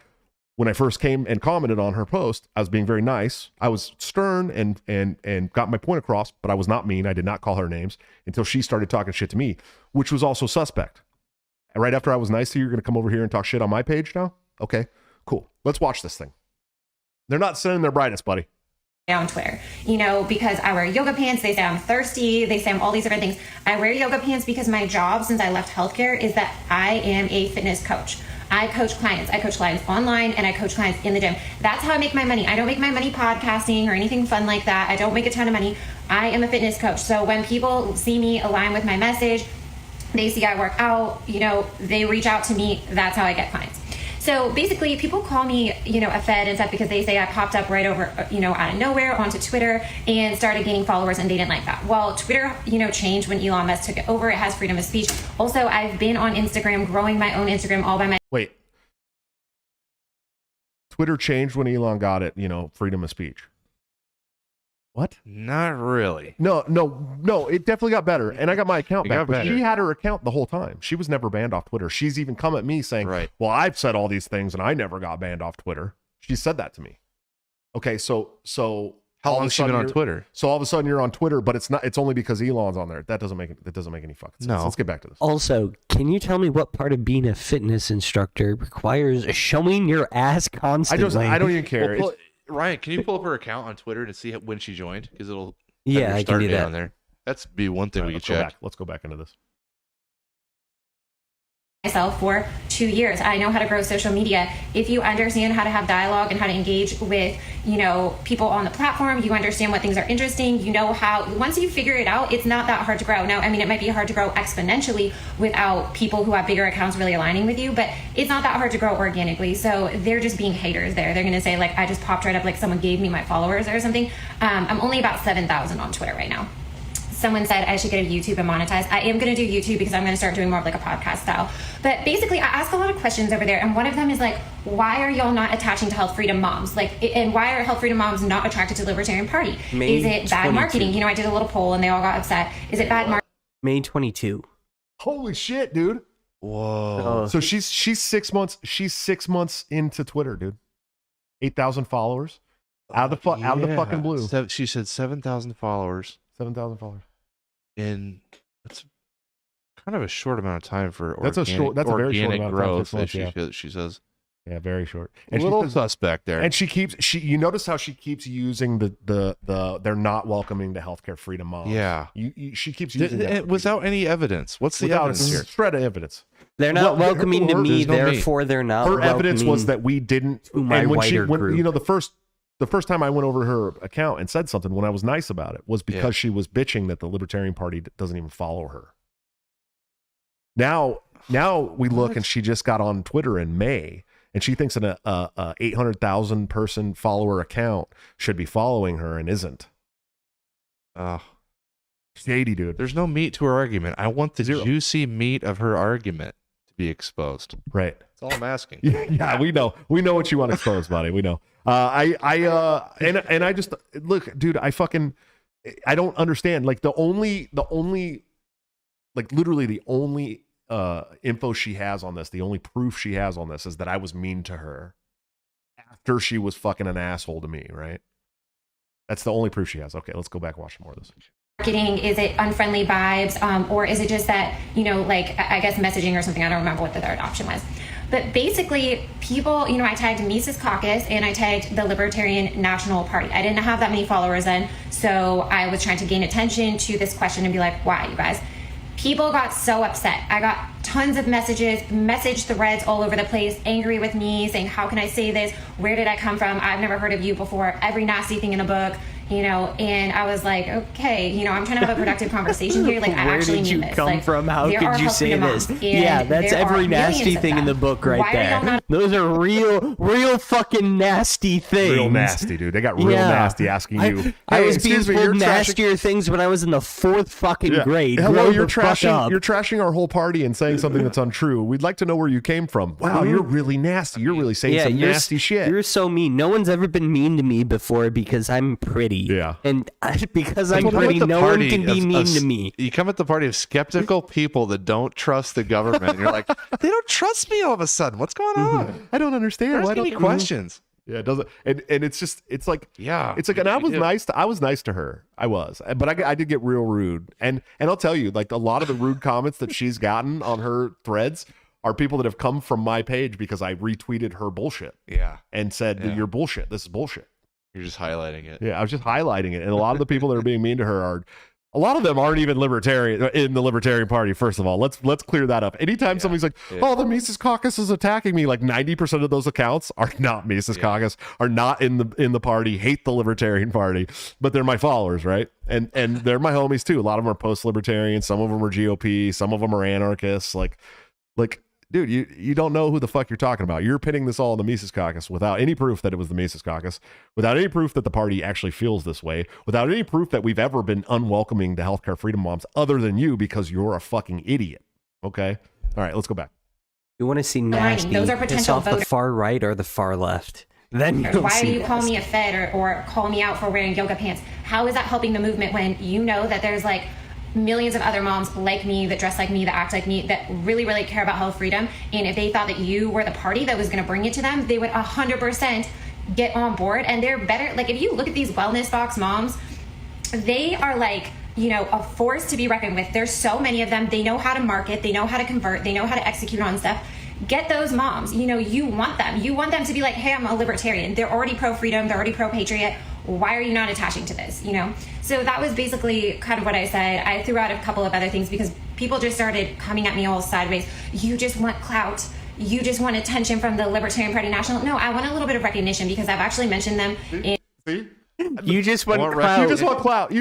when I first came and commented on her post, I was being very nice. I was stern and got my point across, but I was not mean. I did not call her names until she started talking shit to me, which was also suspect. And right after I was nice to you, you're going to come over here and talk shit on my page now? Okay, cool. Let's watch this thing. They're not sending their brightest, buddy. On Twitter, because I wear yoga pants. They say I'm thirsty. They say I'm all these different things. I wear yoga pants because my job since I left healthcare is that I am a fitness coach. I coach clients. I coach clients online and I coach clients in the gym. That's how I make my money. I don't make my money podcasting or anything fun like that. I don't make a ton of money. I am a fitness coach. So when people see me align with my message, they see I work out, they reach out to me. That's how I get clients. So basically, people call me, a Fed and stuff because they say I popped up right over, out of nowhere onto Twitter and started gaining followers, and they didn't like that. Well, Twitter, changed when Elon Musk took it over. It has freedom of speech. Also, I've been on Instagram, growing my own Instagram all by myself. Wait. Twitter changed when Elon got it, freedom of speech. What? Not really. No, it definitely got better. And I got my account back. But better. she had her account the whole time. She was never banned off Twitter. She's even come at me saying, right. Well, I've said all these things and I never got banned off Twitter. She said that to me. Okay, so how long has she been on Twitter? So all of a sudden you're on Twitter, but it's only because Elon's on there. That doesn't make any fucking sense. No. Let's get back to this. Also, can you tell me what part of being a fitness instructor requires showing your ass constantly? I don't even care. Ryan, can you pull up her account on Twitter to see when she joined? Because it'll Yeah, I can do that on there. That's be one thing we can check. Let's go back into this. Myself for 2 years. I know how to grow social media. If you understand how to have dialogue and how to engage with, people on the platform, you understand what things are interesting, once you figure it out, it's not that hard to grow. Now, I mean, it might be hard to grow exponentially without people who have bigger accounts really aligning with you, but it's not that hard to grow organically. So they're just being haters there. They're going to say, like, I just popped right up like someone gave me my followers or something. I'm only about 7,000 on Twitter right now. Someone said I should go to YouTube and monetize. I am going to do YouTube because I'm going to start doing more of like a podcast style. But basically, I ask a lot of questions over there. And one of them is like, why are y'all not attaching to health freedom moms? And why are health freedom moms not attracted to the Libertarian Party? Is it bad marketing? I did a little poll and they all got upset. Is it bad marketing? May 22. Holy shit, dude. Whoa. So she's 6 months. She's 6 months into Twitter, dude. 8,000 followers. Out of the fucking blue. She said 7,000 followers. 7,000 followers. And that's kind of a short amount of time for that's a very short amount growth. Of time, she says, yeah, very short. And a little suspect there. And you notice how she keeps using the they're not welcoming the healthcare freedom moms. Yeah, she keeps using that without any evidence. What's the evidence here? Shred of evidence. They're not welcoming to me, therefore they're not. Her evidence was that we didn't. My wider group. The first time I went over her account and said something when I was nice about it was because she was bitching that the Libertarian Party doesn't even follow her. Now we look and she just got on Twitter in May and she thinks an 800,000 person follower account should be following her and isn't. Shady, dude. There's no meat to her argument. I want the juicy meat of her argument to be exposed. Right. That's all I'm asking. Yeah, we know what you want exposed, buddy. We know. I just look, dude. I don't understand. Like the only, like literally the only info she has on this, the only proof she has on this is that I was mean to her after she was fucking an asshole to me. Right. That's the only proof she has. Okay, let's go back and watch more of this. Marketing? Is it unfriendly vibes? Or is it just that, I guess messaging or something? I don't remember what the third option was. But basically, people, I tagged Mises Caucus and I tagged the Libertarian National Party. I didn't have that many followers then, so I was trying to gain attention to this question and be like, why, you guys? People got so upset. I got tons of message threads all over the place, angry with me, saying, how can I say this? Where did I come from? I've never heard of you before. Every nasty thing in the book. And I was like, okay, I'm trying to have a productive conversation here. Like, I actually mean this. Where did you come from? How could you say this? Yeah, that's every nasty thing in the book right there. Those are real fucking nasty things. Real nasty, dude. They got real nasty asking you. I was being told nastier things when I was in the 4th fucking grade. Hello, you're trashing our whole party and saying something that's untrue. We'd like to know where you came from. Wow, you're really nasty. You're really saying some nasty shit. You're so mean. No one's ever been mean to me before because I'm pretty. Yeah. And because I'm pretty, no one can be mean to me. You come at the party of skeptical people that don't trust the government. And you're like, they don't trust me all of a sudden. What's going on? I don't understand. Why don't you questions? Yeah, it doesn't. And it's like, and I was nice to her. I was, but I did get real rude. And I'll tell you, like a lot of the rude comments that she's gotten on her threads are people that have come from my page because I retweeted her bullshit. Yeah. And said, you're bullshit. This is bullshit. You're just highlighting it. Yeah, I was just highlighting it. And a lot of the people that are being mean to her a lot of them aren't even libertarian in the Libertarian Party. First of all, let's clear that up. Anytime somebody's like, oh, the Mises Caucus is attacking me, like 90% of those accounts are not Mises Caucus, are not in the party, hate the Libertarian Party, but they're my followers, right? And they're my homies too. A lot of them are post-libertarian, some of them are GOP, some of them are anarchists. Like dude, you don't know who the fuck you're talking about. You're pitting this all on the Mises Caucus without any proof that it was the Mises Caucus, without any proof that the party actually feels this way, without any proof that we've ever been unwelcoming to healthcare freedom moms other than you because you're a fucking idiot. Okay? All right, let's go back. You want to see nasty, those are potential off the far right or the far left. Then why do you call me a fed or call me out for wearing yoga pants? How is that helping the movement when you know that there's like millions of other moms like me that dress like me, that act like me, that really, really care about health freedom? And if they thought that you were the party that was going to bring it to them, they would 100% get on board. And they're better. Like, if you look at these wellness box moms, they are like, a force to be reckoned with. There's so many of them. They know how to market. They know how to convert. They know how to execute on stuff. get those moms. You know, you want them to be like, hey, I'm a libertarian. They're already pro-freedom. They're already pro-patriot. Why are you not attaching to this? You know? So that was basically kind of what I said. I threw out a couple of other things because people just started coming at me all sideways. You just want clout. You just want attention from the Libertarian Party National. No, I want a little bit of recognition because I've actually mentioned them in... See? You just want clout. You just want clout.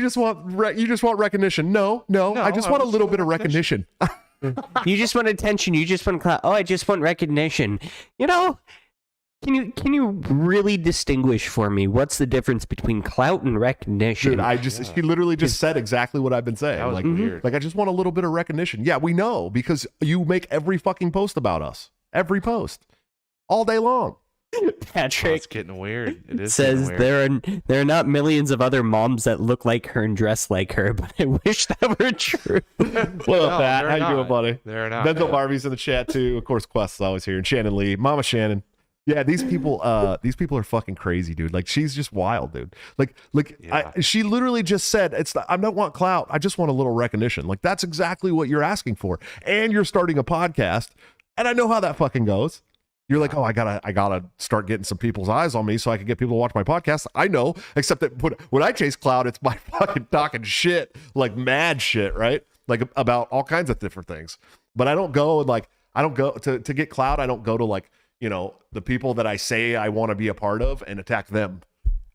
You just want recognition. No, I just want a little bit of recognition. You just want attention. You just want clout. Oh, I just want recognition. You know, can you really distinguish for me what's the difference between clout and recognition? Dude, she literally just said exactly what I've been saying. That was weird. Like, I just want a little bit of recognition. Yeah, we know because you make every fucking post about us. Every post. All day long. Patrick, it's getting weird. It is says weird. there are not millions of other moms that look like her and dress like her, but I wish that were true. What up, Pat? How you doing, buddy? They're not. Benzo Barbie's in the chat too. Of course, Quest's always here, and Shannon Lee, Mama Shannon. Yeah, these people are fucking crazy, dude. Like, she's just wild, dude. She literally just said, I don't want clout. I just want a little recognition. Like, that's exactly what you're asking for. And you're starting a podcast, and I know how that fucking goes. You're like, oh, I gotta start getting some people's eyes on me so I can get people to watch my podcast. I know, except that when I chase clout, it's my fucking talking shit, like mad shit, right? Like about all kinds of different things. But I don't go to get clout. I don't go to, like, you know, the people that I say I want to be a part of and attack them.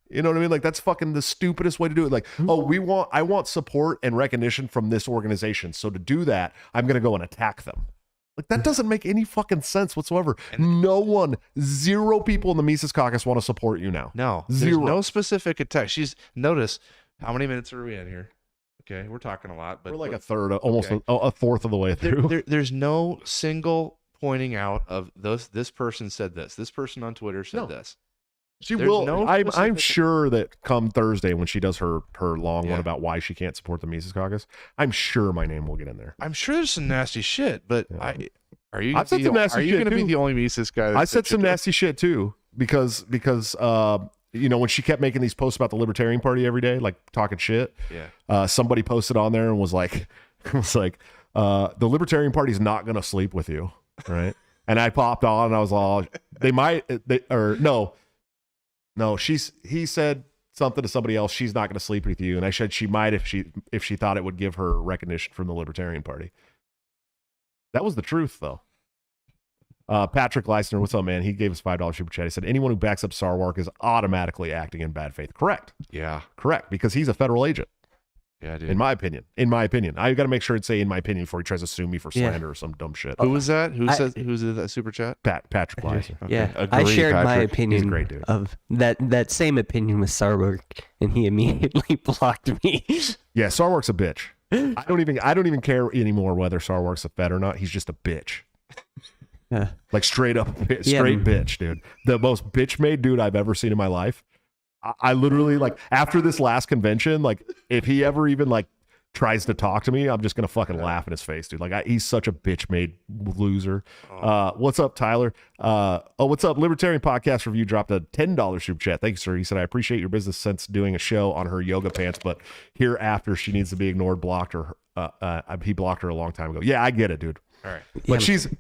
You know what I mean? Like, that's fucking the stupidest way to do it. Like, oh, I want support and recognition from this organization. So to do that, I'm going to go and attack them. Like, that doesn't make any fucking sense whatsoever. Zero people in the Mises Caucus want to support you now. No, zero. There's no specific attack. Notice, how many minutes are we in here? Okay, we're talking a lot, but we're like a third, almost a fourth of the way through. There's no single pointing out of this person said this person on Twitter said this. She will. I'm sure that come Thursday when she does her long one about why she can't support the Mises Caucus, I'm sure my name will get in there. I'm sure there's some nasty shit, but are you I've said some nasty shit going to be the only Mises guy? I said some nasty shit too because you know, when she kept making these posts about the Libertarian Party every day, like talking shit. Yeah. Somebody posted on there and was like, the Libertarian Party's not going to sleep with you, right? And I popped on and I was all, No, he said something to somebody else. She's not going to sleep with you, and I said she might if she thought it would give her recognition from the Libertarian Party. That was the truth, though. Patrick Leisner, what's up, man? He gave us $5 super chat. He said anyone who backs up Sarwark is automatically acting in bad faith. Correct. Yeah, correct, because he's a federal agent. Yeah, dude. In my opinion, I got to make sure and say in my opinion before he tries to sue me for slander or some dumb shit. Who was that? Who's that super chat? Patrick Leisner. Okay. Yeah, I shared my opinion. He's a great dude. Of that same opinion with Sarwark, and he immediately blocked me. Yeah, Sarwark's a bitch. I don't even care anymore whether Sarwark's a Fed or not. He's just a bitch. Yeah. Like straight bitch, dude. The most bitch made dude I've ever seen in my life. I literally, like, after this last convention, like, if he ever even, like, tries to talk to me, I'm just going to fucking laugh in his face, dude. Like, he's such a bitch-made loser. What's up, Tyler? What's up? Libertarian Podcast Review dropped a $10 super chat. Thank you, sir. He said, I appreciate your business sense doing a show on her yoga pants, but hereafter she needs to be ignored, blocked her. He blocked her a long time ago. Yeah, I get it, dude. All right.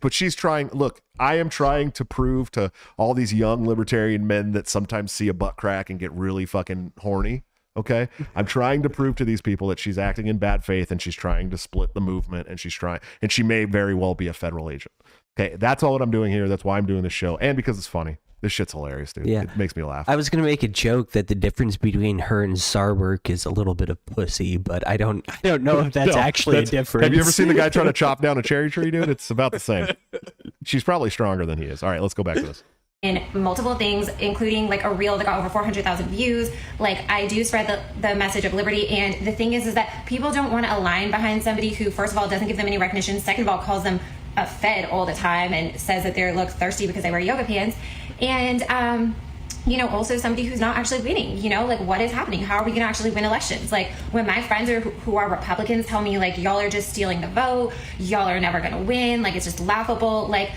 But she's trying. Look, I am trying to prove to all these young libertarian men that sometimes see a butt crack and get really fucking horny. Okay, I'm trying to prove to these people that she's acting in bad faith and she's trying to split the movement and she may very well be a federal agent. Okay, that's all that I'm doing here. That's why I'm doing this show, and because it's funny. This shit's hilarious, dude. Yeah. It makes me laugh. I was gonna make a joke that the difference between her and Sarwark is a little bit of pussy, but I don't know if that's actually a difference. Have you ever seen the guy trying to chop down a cherry tree, dude? It's about the same. She's probably stronger than he is. All right, let's go back to this. In multiple things, including like a reel that got over 400,000 views. Like, I do spread the message of liberty, and the thing is that people don't want to align behind somebody who, first of all, doesn't give them any recognition, second of all, calls them a Fed all the time and says that they look thirsty because they wear yoga pants, and also somebody who's not actually winning. Like, what is happening? How are we gonna actually win elections? Like, when my friends who are Republicans tell me, like, y'all are just stealing the vote, y'all are never gonna win, like, it's just laughable. Like,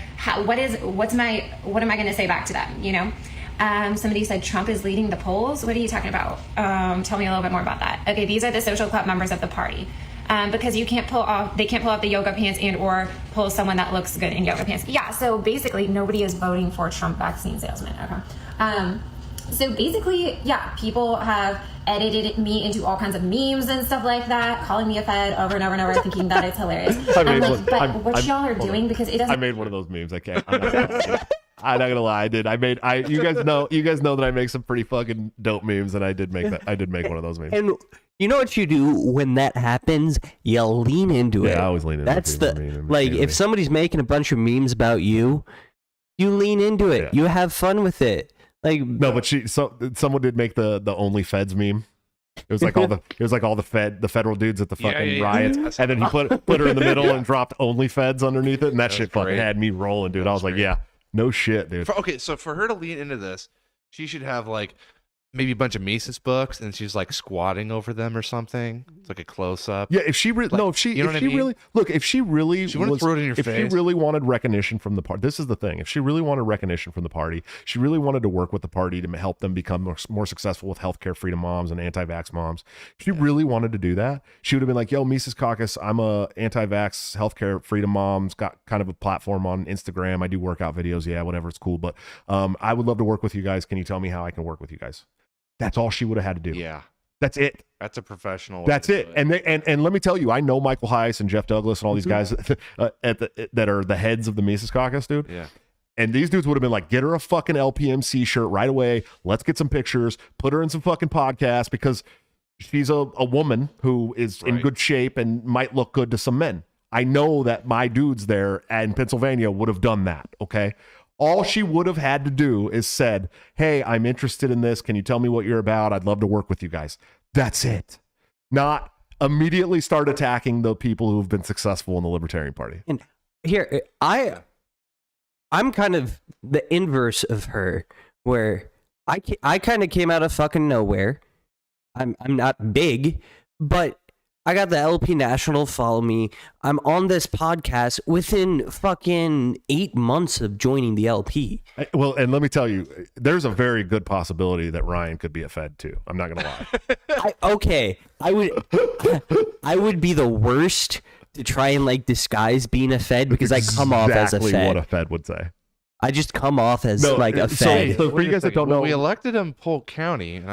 what am I gonna say back to them? Somebody said Trump is leading the polls. What are you talking about? Tell me a little bit more about that. Okay, these are the social club members of the party. because they can't pull off the yoga pants and or pull someone that looks good in yoga pants. Yeah, so basically nobody is voting for Trump vaccine salesman. Okay. So basically, yeah, people have edited me into all kinds of memes and stuff like that, calling me a fed over and over and over, thinking that it's hilarious. What y'all are doing, because it doesn't. I made one of those memes. I can't. I'm not gonna lie. I did. You guys know that I make some pretty fucking dope memes, and I did make one of those memes. And you know what you do when that happens? You lean into it. Yeah, I always lean into it. That's if somebody's making a bunch of memes about you, you lean into it. Yeah. You have fun with it. Like no, but someone did make the only feds meme. It was like all the federal dudes at the fucking riots, and then he put her in the middle and dropped only feds underneath it, and that shit fucking had me rolling, dude. I was like, yeah, no shit, dude. So for her to lean into this, she should have like maybe a bunch of Mises books, and she's like squatting over them or something. It's like a close up. Yeah, if she really wanted recognition from the party, this is the thing. If she really wanted recognition from the party, she really wanted to work with the party to help them become more successful with healthcare freedom moms and anti-vax moms. If she really wanted to do that, she would have been like, "Yo, Mises Caucus, I'm a anti-vax healthcare freedom moms. Got kind of a platform on Instagram. I do workout videos. Yeah, whatever, it's cool. But I would love to work with you guys. Can you tell me how I can work with you guys?" That's all she would have had to do. Yeah. That's it. That's a professional. That's it. And let me tell you, I know Michael Heiss and Jeff Douglas and all these guys that are the heads of the Mises Caucus, dude. Yeah. And these dudes would have been like, get her a fucking LPMC shirt right away. Let's get some pictures. Put her in some fucking podcasts, because she's a woman who is in good shape and might look good to some men. I know that my dudes there in Pennsylvania would have done that, okay? All she would have had to do is said, "Hey, I'm interested in this. Can you tell me what you're about? I'd love to work with you guys." That's it. Not immediately start attacking the people who've been successful in the Libertarian Party. And here, I'm kind of the inverse of her, where I kind of came out of fucking nowhere. I'm not big, but I got the LP National follow me. I'm on this podcast within fucking 8 months of joining the LP. Well, and let me tell you, there's a very good possibility that Ryan could be a Fed too. I'm not gonna lie. I would be the worst to try and like disguise being a Fed, because I come off as a Fed. Exactly what a Fed would say. I just come off as like a Fed. So for you guys that don't know, we elected him Polk County, and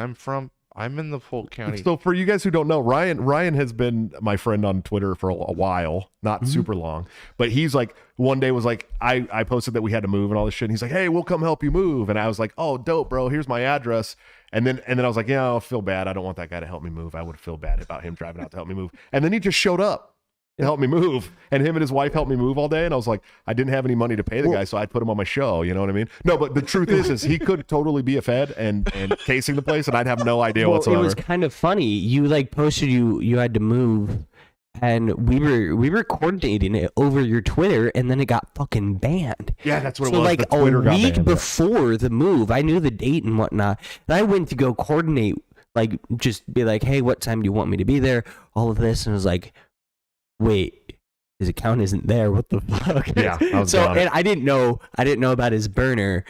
I'm in the Polk County. So for you guys who don't know, Ryan has been my friend on Twitter for a while, not super long, but he's like, one day was like, I posted that we had to move and all this shit. And he's like, "Hey, we'll come help you move." And I was like, "Oh, dope, bro. Here's my address." And then I was like, "Yeah, I'll feel bad. I don't want that guy to help me move. I would feel bad about him driving out to help me move." And then he just showed up to help me move, and him and his wife helped me move all day. And I was like, I didn't have any money to pay the guy, so I put him on my show. You know what I mean? No, but the truth is he could totally be a Fed and casing the place, and I'd have no idea whatsoever. It was kind of funny. You like posted you had to move, and we were coordinating it over your Twitter, and then it got fucking banned. Yeah, that's what it was. Like a week before the move, I knew the date and whatnot, and I went to go coordinate, like just be like, "Hey, what time do you want me to be there?" All of this, and I was like, "Wait, his account isn't there. What the fuck?" Yeah. And I didn't know about his burner.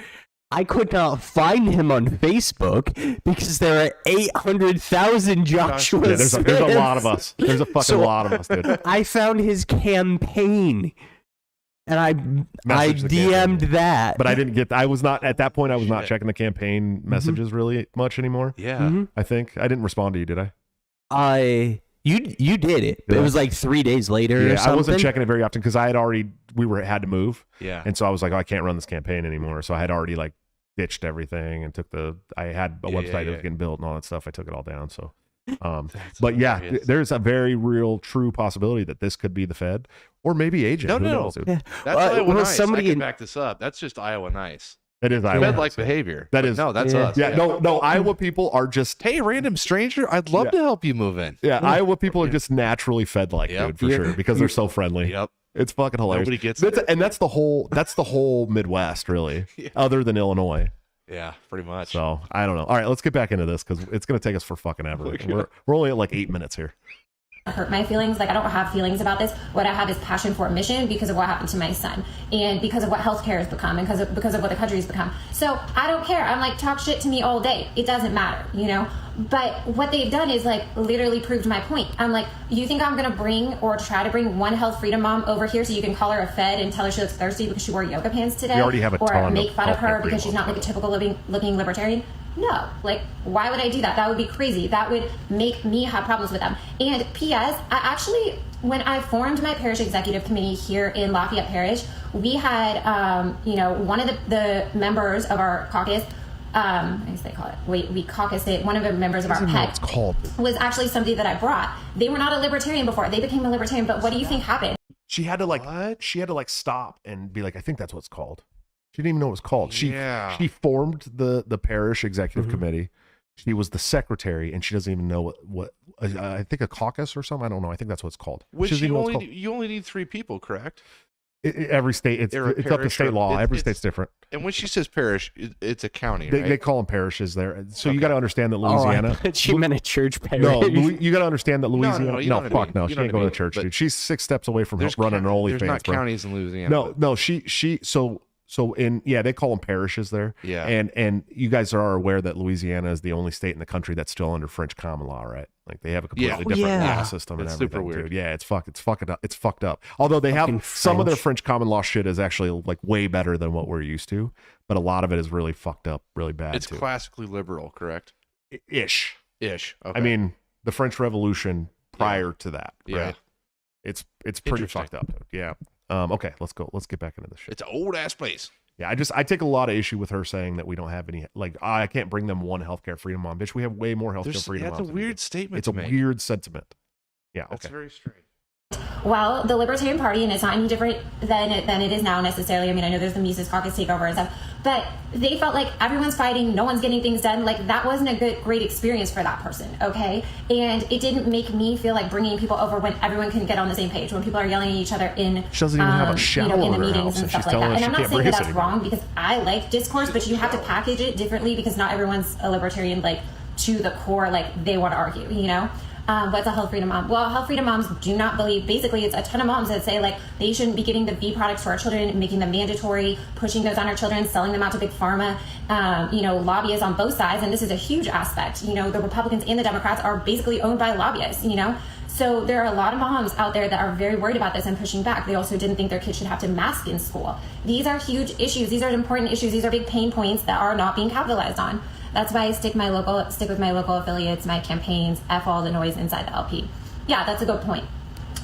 I could not find him on Facebook because there are 800,000 Joshua. Yeah, there's a lot of us. There's a fucking lot of us, dude. I found his campaign, and I DM'd that. But I didn't get. I was not at that point. I was not checking the campaign messages really much anymore. Yeah. I think I didn't respond to you, did I? You did it. Yeah. It was like 3 days later. Yeah, or something. I wasn't checking it very often because I had already had to move. Yeah, and so I was like, I can't run this campaign anymore. So I had already like ditched everything and I had a website that was getting built and all that stuff. I took it all down. So, but yeah, there's a very real, true possibility that this could be the Fed or maybe agent. No. Yeah. That's Iowa nice. I can back this up. That's just Iowa nice. It is Iowa. Fed-like behavior. That's us. Yeah, no. Iowa people are just, hey, random stranger, I'd love to help you move in. Yeah, Iowa people are just naturally Fed-like, dude, for sure, because they're so friendly. Yep, it's fucking hilarious. Nobody gets it. And that's the whole Midwest, really, other than Illinois. Yeah, pretty much. So I don't know. All right, let's get back into this because it's gonna take us for fucking ever. We're only at like 8 minutes here. hurt my feelings. Like, I don't have feelings about this. What I have is passion for a mission because of what happened to my son and because of what healthcare has become and because of what the country has become. So I don't care. I'm like, talk shit to me all day. It doesn't matter, you know? But what they've done is like literally proved my point. I'm like, you think I'm going to bring or try to bring one health freedom mom over here so you can call her a fed and tell her she looks thirsty because she wore yoga pants today? We already have a ton or make fun of her because she's not like a moms. typical looking libertarian? No, like, why would I do that? That would be crazy. That would make me have problems with them. And P.S., I actually, when I formed my parish executive committee here in Lafayette Parish, we had, one of the members of our caucus, I guess they call it, we caucused it, one of the members of our PEC was actually somebody that I brought. They were not a libertarian before. They became a libertarian, but what do you think happened? She had to stop and be like, I think that's what it's called. She didn't even know what it was called. She formed the parish executive committee. She was the secretary, and she doesn't even know what I think a caucus or something. I don't know. I think that's what it's called. Which you only need 3 people, correct? Every state, it's up to state law. Every state's different. And when she says parish, it's a county, right? They call them parishes there. So you got to understand that Louisiana. She meant a church parish. No, you got to understand that Louisiana. No, she ain't going to church, dude. She's 6 steps away from running an OnlyFans. There's not counties in Louisiana. No, they call them parishes there. Yeah. And you guys are aware that Louisiana is the only state in the country that's still under French common law, right? Like they have a completely different law system and everything. Super weird. Dude. Yeah, it's fucked up. Although they have some of their French common law shit is actually like way better than what we're used to, but a lot of it is really fucked up, really bad. It's classically liberal, correct? Ish. Okay. I mean, the French Revolution prior to that, right? Yeah. It's pretty fucked up, dude. Yeah. Okay, let's go. Let's get back into this shit. It's an old ass place. Yeah, I take a lot of issue with her saying that we don't have any, like, I can't bring them one healthcare freedom mom. Bitch, we have way more healthcare freedom moms. That's a weird statement. It's a weird sentiment. Yeah, okay. That's very strange. Well, the Libertarian Party, and it's not any different than it is now necessarily. I mean, I know there's the Mises Caucus takeover and stuff, but they felt like everyone's fighting, no one's getting things done. Like, that wasn't a great experience for that person, okay? And it didn't make me feel like bringing people over when everyone can get on the same page, when people are yelling at each other in, she doesn't even have a shower in the in her meetings house and stuff like that. And I'm not saying that that's wrong, because I like discourse, but you have to package it differently because not everyone's a libertarian, like, to the core, like, they want to argue, you know? What's a health freedom mom? Well, health freedom moms do not believe, basically it's a ton of moms that say like they shouldn't be giving the V products to our children, making them mandatory, pushing those on our children, selling them out to big pharma, lobbyists on both sides. And this is a huge aspect. You know, the Republicans and the Democrats are basically owned by lobbyists, you know? So there are a lot of moms out there that are very worried about this and pushing back. They also didn't think their kids should have to mask in school. These are huge issues. These are important issues. These are big pain points that are not being capitalized on. That's why I stick with my local affiliates, my campaigns, F all the noise inside the LP. Yeah, that's a good point.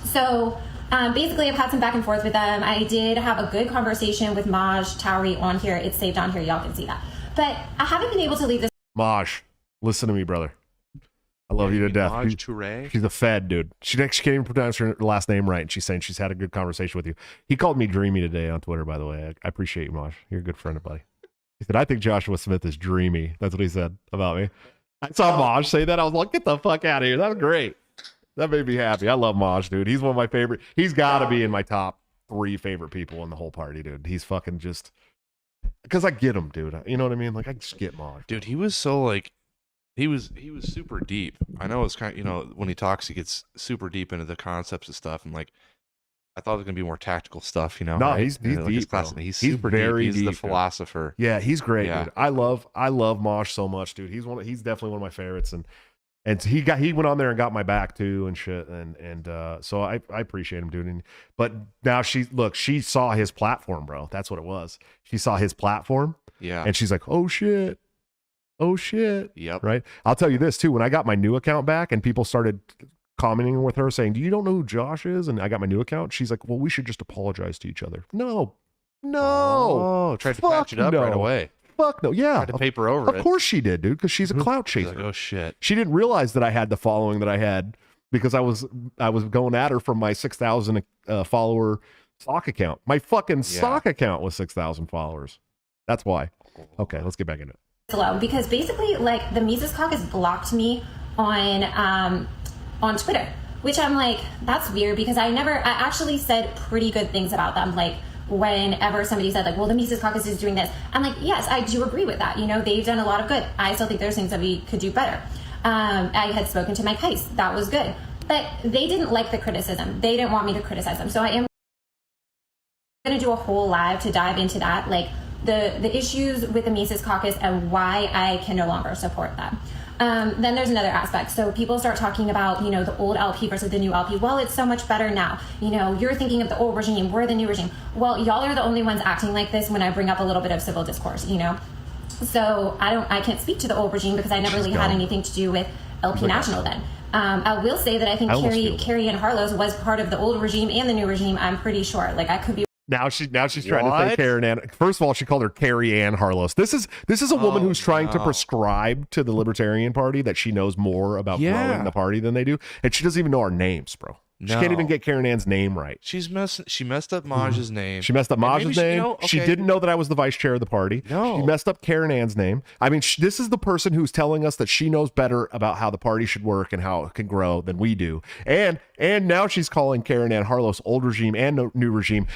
So basically, I've had some back and forth with them. I did have a good conversation with Maj Towery on here. It's saved on here. Y'all can see that. But I haven't been able to leave this. Maj, listen to me, brother. I love you to death. Maj Towery? She's a fed, dude. She can't even pronounce her last name right. And she's saying she's had a good conversation with you. He called me dreamy today on Twitter, by the way. I appreciate you, Maj. You're a good friend, buddy. He said, I think Joshua Smith is dreamy. That's what he said about me. I saw Maj say that. I was like, get the fuck out of here. That was great. That made me happy. I love Maj, dude. He's one of my favorite. He's got to be in my top 3 favorite people in the whole party, dude. He's fucking just, because I get him, dude. You know what I mean? Like, I just get Maj. Dude, he was so like, he was super deep. I know it's kind of, when he talks, he gets super deep into the concepts of stuff. And like, I thought it was going to be more tactical stuff, you know? No, right? he's deep. He's super very deep. He's the philosopher. Yeah, he's great, dude. I love Maj so much, dude. He's definitely one of my favorites, and he went on there and got my back too and shit, and so I appreciate him, dude. But now she saw his platform, bro. That's what it was. She saw his platform, and she's like, oh shit. Yep. Right. I'll tell you this too. When I got my new account back and people started commenting with her saying, do you don't know who Josh is? And I got my new account. She's like, well, we should just apologize to each other. No. Oh, tried to patch it up right away. Fuck no. Yeah. Tried to paper over it. Of course she did, dude, because she's a clout chaser. She's like, oh shit. She didn't realize that I had the following that I had because I was going at her from my 6,000 follower stock account. My fucking stock account was 6,000 followers. That's why. Okay, let's get back into it. Because basically, like, the Mises Caucus blocked me on Twitter, which I'm like, that's weird, because I actually said pretty good things about them. Like, whenever somebody said like, well, the Mises Caucus is doing this, I'm like, yes, I do agree with that. You know, they've done a lot of good. I still think there's things that we could do better. I had spoken to Mike Heiss. That was good. But they didn't like the criticism. They didn't want me to criticize them. So I am going to do a whole live to dive into that, like the issues with the Mises Caucus and why I can no longer support them. Then there's another aspect. So people start talking about, the old LP versus the new LP. Well, it's so much better now. You're thinking of the old regime, we're the new regime. Well, y'all are the only ones acting like this when I bring up a little bit of civil discourse, So I can't speak to the old regime because I never really had anything to do with LP National then. I will say that I think Carrie Ann Harlow was part of the old regime and the new regime. I'm pretty sure. Like I could be. Now she's trying to say Karen Ann. First of all, she called her Carrie Ann Harlow. This is a woman who's trying to prescribe to the Libertarian Party that she knows more about growing the party than they do, and she doesn't even know our names, bro. She can't even get Karen Ann's name right. She messed up Maj's name. She messed up Maj's name. She didn't know that I was the vice chair of the party. No. She messed up Karen Ann's name. I mean, this is the person who's telling us that she knows better about how the party should work and how it can grow than we do. And now she's calling Karen Ann Harlow's old regime and new regime.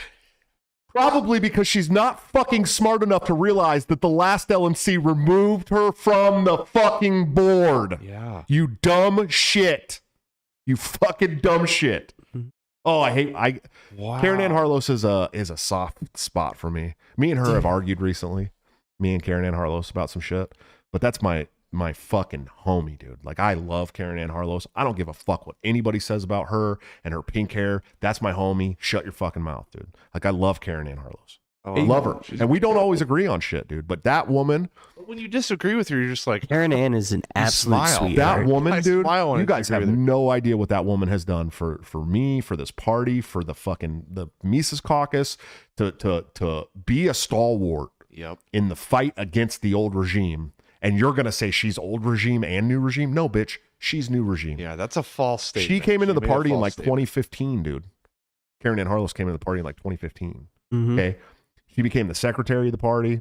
Probably because she's not fucking smart enough to realize that the last LNC removed her from the fucking board. Yeah. You dumb shit. You fucking dumb shit. Oh, Wow. Karen Ann Harlow is a soft spot for me. Me and her have argued recently. Me and Karen Ann Harlow about some shit. But that's my fucking homie, dude. Like, I love Karen Ann Harlow. I don't give a fuck what anybody says about her and her pink hair. That's my homie. Shut your fucking mouth, dude. Like, I love Karen Ann Harlow. I love her. And we don't always agree on shit, dude. But that woman... When you disagree with her, you're just like... Karen Ann is an absolute sweetheart. That woman, dude, you guys have no idea what that woman has done for me, for this party, for the Mises Caucus, to be a stalwart in the fight against the old regime. And you're going to say she's old regime and new regime? No, bitch. She's new regime. Yeah, that's a false statement. She came into the party in 2015, dude. Karen Ann Harlow came into the party in 2015. Okay. She became the secretary of the party.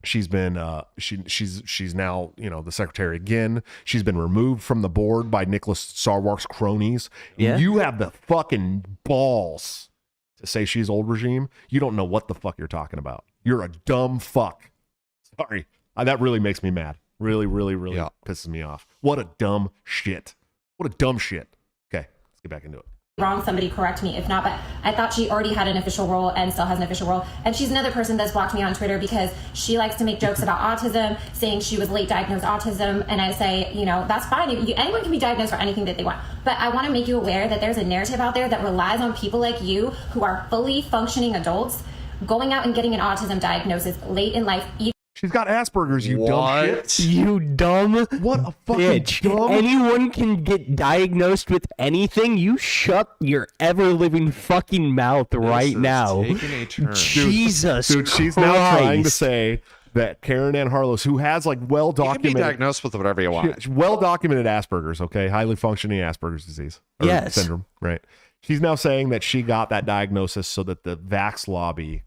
She's been she's now, the secretary again. She's been removed from the board by Nicholas Sarwark's cronies. Yeah. You have the fucking balls to say she's old regime. You don't know what the fuck you're talking about. You're a dumb fuck. Sorry. That really makes me mad. Really, really, really pisses me off. What a dumb shit. What a dumb shit. Okay, let's get back into it. Wrong, somebody correct me if not, but I thought she already had an official role and still has an official role. And she's another person that's blocked me on Twitter because she likes to make jokes about autism, saying she was late diagnosed autism. And I say, that's fine. Anyone can be diagnosed for anything that they want. But I want to make you aware that there's a narrative out there that relies on people like you who are fully functioning adults going out and getting an autism diagnosis late in life. She's got Asperger's, you dumb shit. You dumb What a fucking bitch. dumb... Anyone can get diagnosed with anything. You shut your ever-living fucking mouth right now. Taking a turn. Jesus Dude, she's Christ. now trying to say that Karen Ann Harlow, who has well-documented... You can be diagnosed with whatever you want. Well-documented Asperger's, okay? Highly functioning Asperger's disease. Or syndrome, right? She's now saying that she got that diagnosis so that the vax lobby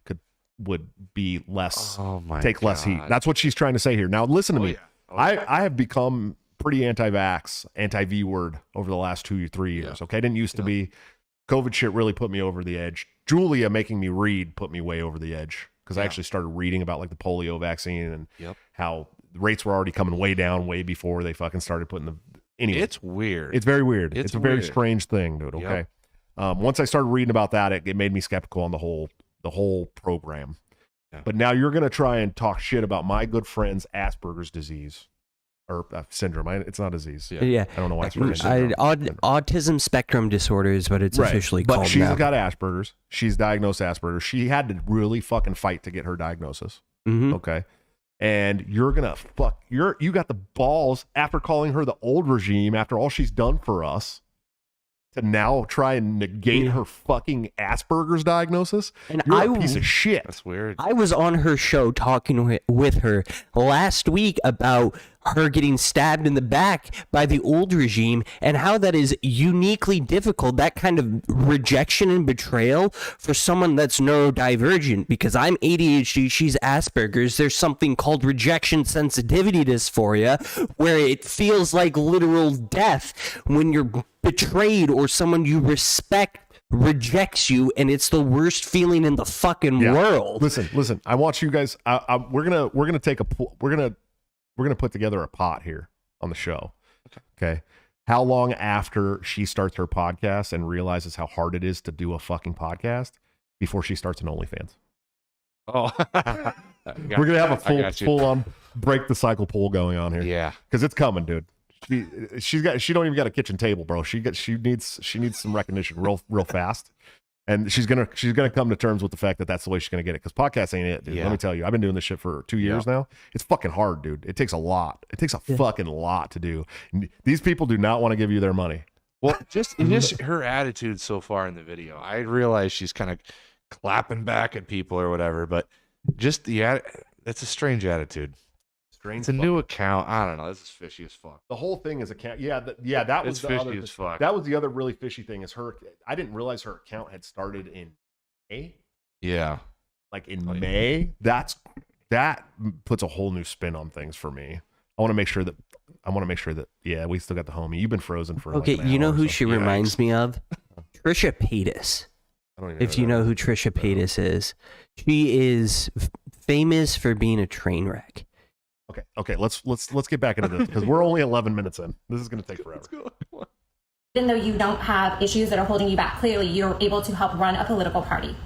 would be less, take less heat. That's what she's trying to say here. Now, listen to me. Yeah. I have become pretty anti-vax, anti-V word over the last 2-3 years. Okay. I didn't used to be. COVID shit really put me over the edge. Julia making me read put me way over the edge because I actually started reading about the polio vaccine and how the rates were already coming way down way before they fucking started putting the... Anyway, it's weird. It's very weird. It's a very strange thing, dude. Okay. Once I started reading about that, it made me skeptical on the whole program. But now you're going to try and talk shit about my good friend's Asperger's disease or syndrome. It's not a disease. Yeah. I don't know why it's syndrome. Autism spectrum disorder is what it's officially called. But she's got Asperger's. She's diagnosed Asperger's. She had to really fucking fight to get her diagnosis. Okay. And you're going to you got the balls after calling her the old regime after all she's done for us to now try and negate her fucking Asperger's diagnosis? And you're a piece of shit. That's weird. I was on her show talking with her last week about her getting stabbed in the back by the old regime and how that is uniquely difficult, that kind of rejection and betrayal for someone that's neurodivergent, because I'm ADHD, she's Asperger's. There's something called rejection sensitivity dysphoria where it feels like literal death when you're betrayed or someone you respect rejects you, and it's the worst feeling in the fucking world. Listen, I want you guys, we're gonna put together a pot here on the show. Okay. how long after she starts her podcast and realizes how hard it is to do a fucking podcast before she starts an OnlyFans? Oh, We're gonna have a full on break the cycle poll going on here. Yeah, because it's coming, dude. She don't even got a kitchen table, bro. She needs some recognition real fast, and she's gonna come to terms with the fact that that's the way she's gonna get it. Because podcast ain't it, dude. Yeah. Let me tell you, I've been doing this shit for 2 years now. It's fucking hard, dude. It takes a lot. It takes a fucking lot to do. These people do not want to give you their money. Well, just her attitude so far in the video. I realize she's kind of clapping back at people or whatever, but just it's a strange attitude. It's a new account. I don't know. This is fishy as fuck. The whole thing is account. That was fishy as fuck. That was the other really fishy thing. Is I didn't realize her account had started in May. Yeah, like in May. That puts a whole new spin on things for me. I want to make sure that we still got the homie. You've been frozen for okay. Like you know who she reminds me of? Trisha Paytas. If you know who Trisha Paytas is, she is famous for being a train wreck. Okay. Let's get back into this because we're only 11 minutes in. This is going to take forever. Even though you don't have issues that are holding you back, clearly you're able to help run a political party.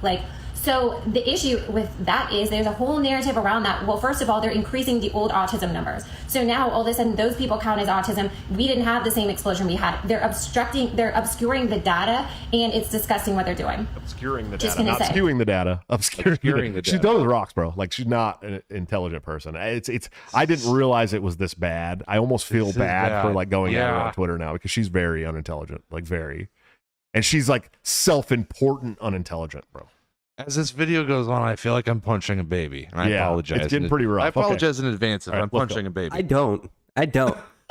So the issue with that is there's a whole narrative around that. Well, first of all, they're increasing the old autism numbers. So now all of a sudden those people count as autism. We didn't have the same explosion we had. They're obscuring the data, and it's disgusting what they're doing. Obscuring the data, not skewing the data. Obscuring the data. She's done with rocks, bro. Like she's not an intelligent person. I didn't realize it was this bad. I almost feel bad for like going at her on Twitter now because she's very unintelligent, like very. And she's like self-important unintelligent, bro. As this video goes on, I feel like I'm punching a baby. And I apologize. It's getting pretty rough. I apologize in advance if I'm punching a baby. I don't.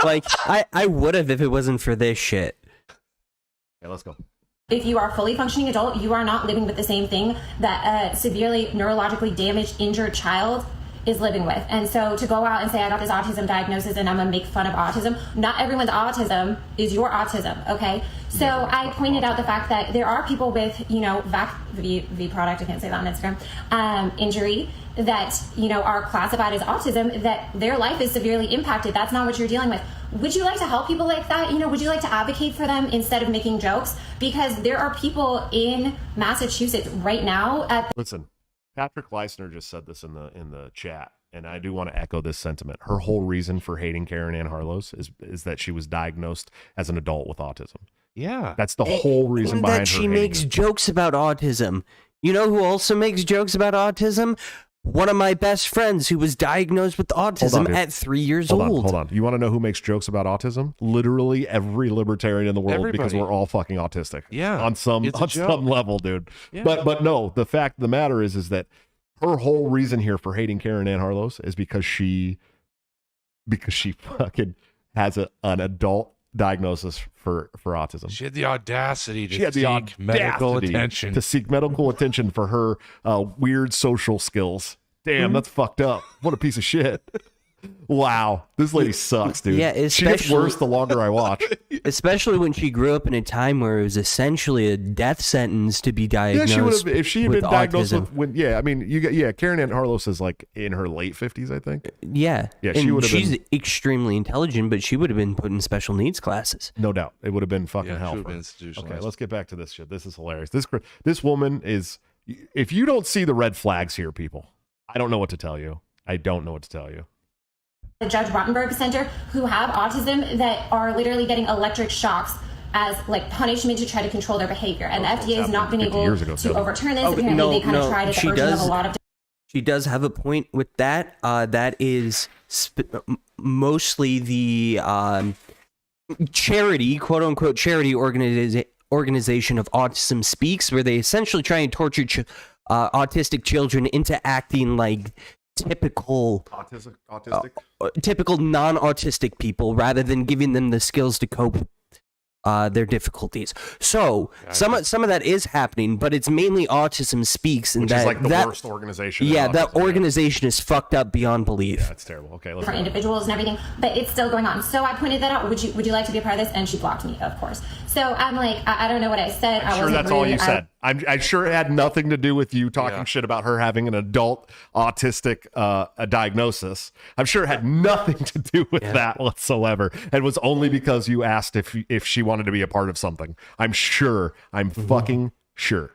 Like, I would have if it wasn't for this shit. Okay, let's go. If you are a fully functioning adult, you are not living with the same thing that a severely neurologically damaged, injured child is living with. And so to go out and say, I got this autism diagnosis and I'm gonna make fun of autism, not everyone's autism is your autism, okay? So I pointed out the fact that there are people with, V product, I can't say that on Instagram, injury that, are classified as autism, that their life is severely impacted. That's not what you're dealing with. Would you like to help people like that? Would you like to advocate for them instead of making jokes? Because there are people in Massachusetts right now Listen. Patrick Leisner just said this in the chat, and I do want to echo this sentiment. Her whole reason for hating Karen Ann Harlos is that she was diagnosed as an adult with autism. Yeah. That's the whole reason behind that her she makes jokes about autism. You know who also makes jokes about autism? One of my best friends who was diagnosed with autism at 3 years old. Hold on. You want to know who makes jokes about autism? Literally every libertarian in the world, because we're all fucking autistic. Yeah. On some level, dude. Yeah. But no, the fact of the matter is that her whole reason here for hating Karen Ann Harlos is because she fucking has an adult diagnosis for autism. She had the audacity to seek medical attention. To seek medical attention for her weird social skills. Damn, that's fucked up. What a piece of shit. Wow, this lady sucks, dude. Yeah, she gets worse the longer I watch. Especially when she grew up in a time where it was essentially a death sentence to be diagnosed. Yeah, she would have if she had been diagnosed with Karen Ann Harlos is like in her late 50s, I think. Yeah, she would have. She's extremely intelligent, but she would have been put in special needs classes. No doubt, it would have been fucking hell. Okay, let's get back to this shit. This is hilarious. This woman is. If you don't see the red flags here, people, I don't know what to tell you. The Judge Rottenberg Center who have autism that are literally getting electric shocks as like punishment to try to control their behavior, and the FDA has not been able to overturn this. Apparently, they kind of tried at the urging of a lot of. She does have a point with that. That is mostly the charity, quote unquote, charity organization of Autism Speaks, where they essentially try and torture autistic children into acting like typical typical non-autistic people rather than giving them the skills to cope their difficulties. So some of that is happening, but it's mainly Autism Speaks, and which is like the worst organization. Yeah, that organization is fucked up beyond belief. Yeah, it's terrible. Okay, let's for individuals and everything, but it's still going on. So I pointed that out. Would you like to be a part of this? And she blocked me, of course. So I'm like, I don't know what I said. I'm sure that's all you said. I'm sure it had nothing to do with you talking shit about her having an adult autistic a diagnosis. I'm sure it had nothing to do with that whatsoever. It was only because you asked if she wanted to be a part of something. I'm fucking sure.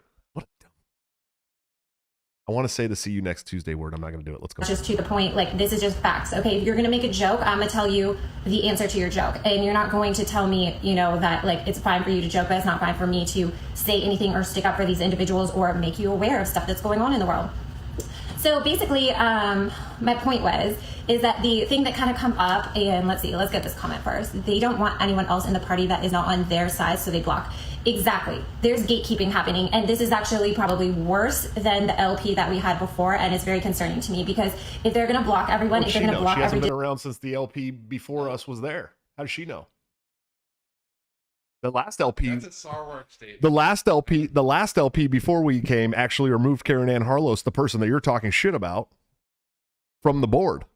I want to say the see you next Tuesday word. I'm not going to do it. Let's go. Just to the point, like, this is just facts. Okay, if you're going to make a joke, I'm going to tell you the answer to your joke. And you're not going to tell me, you know, that, like, it's fine for you to joke, but it's not fine for me to say anything or stick up for these individuals or make you aware of stuff that's going on in the world. So basically, my point is that the thing that kind of come up, and let's get this comment first. They don't want anyone else in the party that is not on their side, so they block. Exactly. There's gatekeeping happening, and this is actually probably worse than the LP that we had before, and it's very concerning to me because if they're going to block everyone, if they're going to block everyone. She hasn't been around since the LP before us was there. How does she know? The last LP. That's a Sarwark statement. The last LP before we came actually removed Karen Ann Harlos, the person that you're talking shit about, from the board.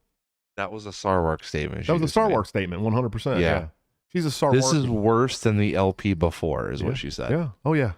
That was a Sarwark statement. That was a Sarwark statement, 100%. Yeah. She's a Sarwark. This is worse than the LP before, is what she said. Yeah. Oh, yeah.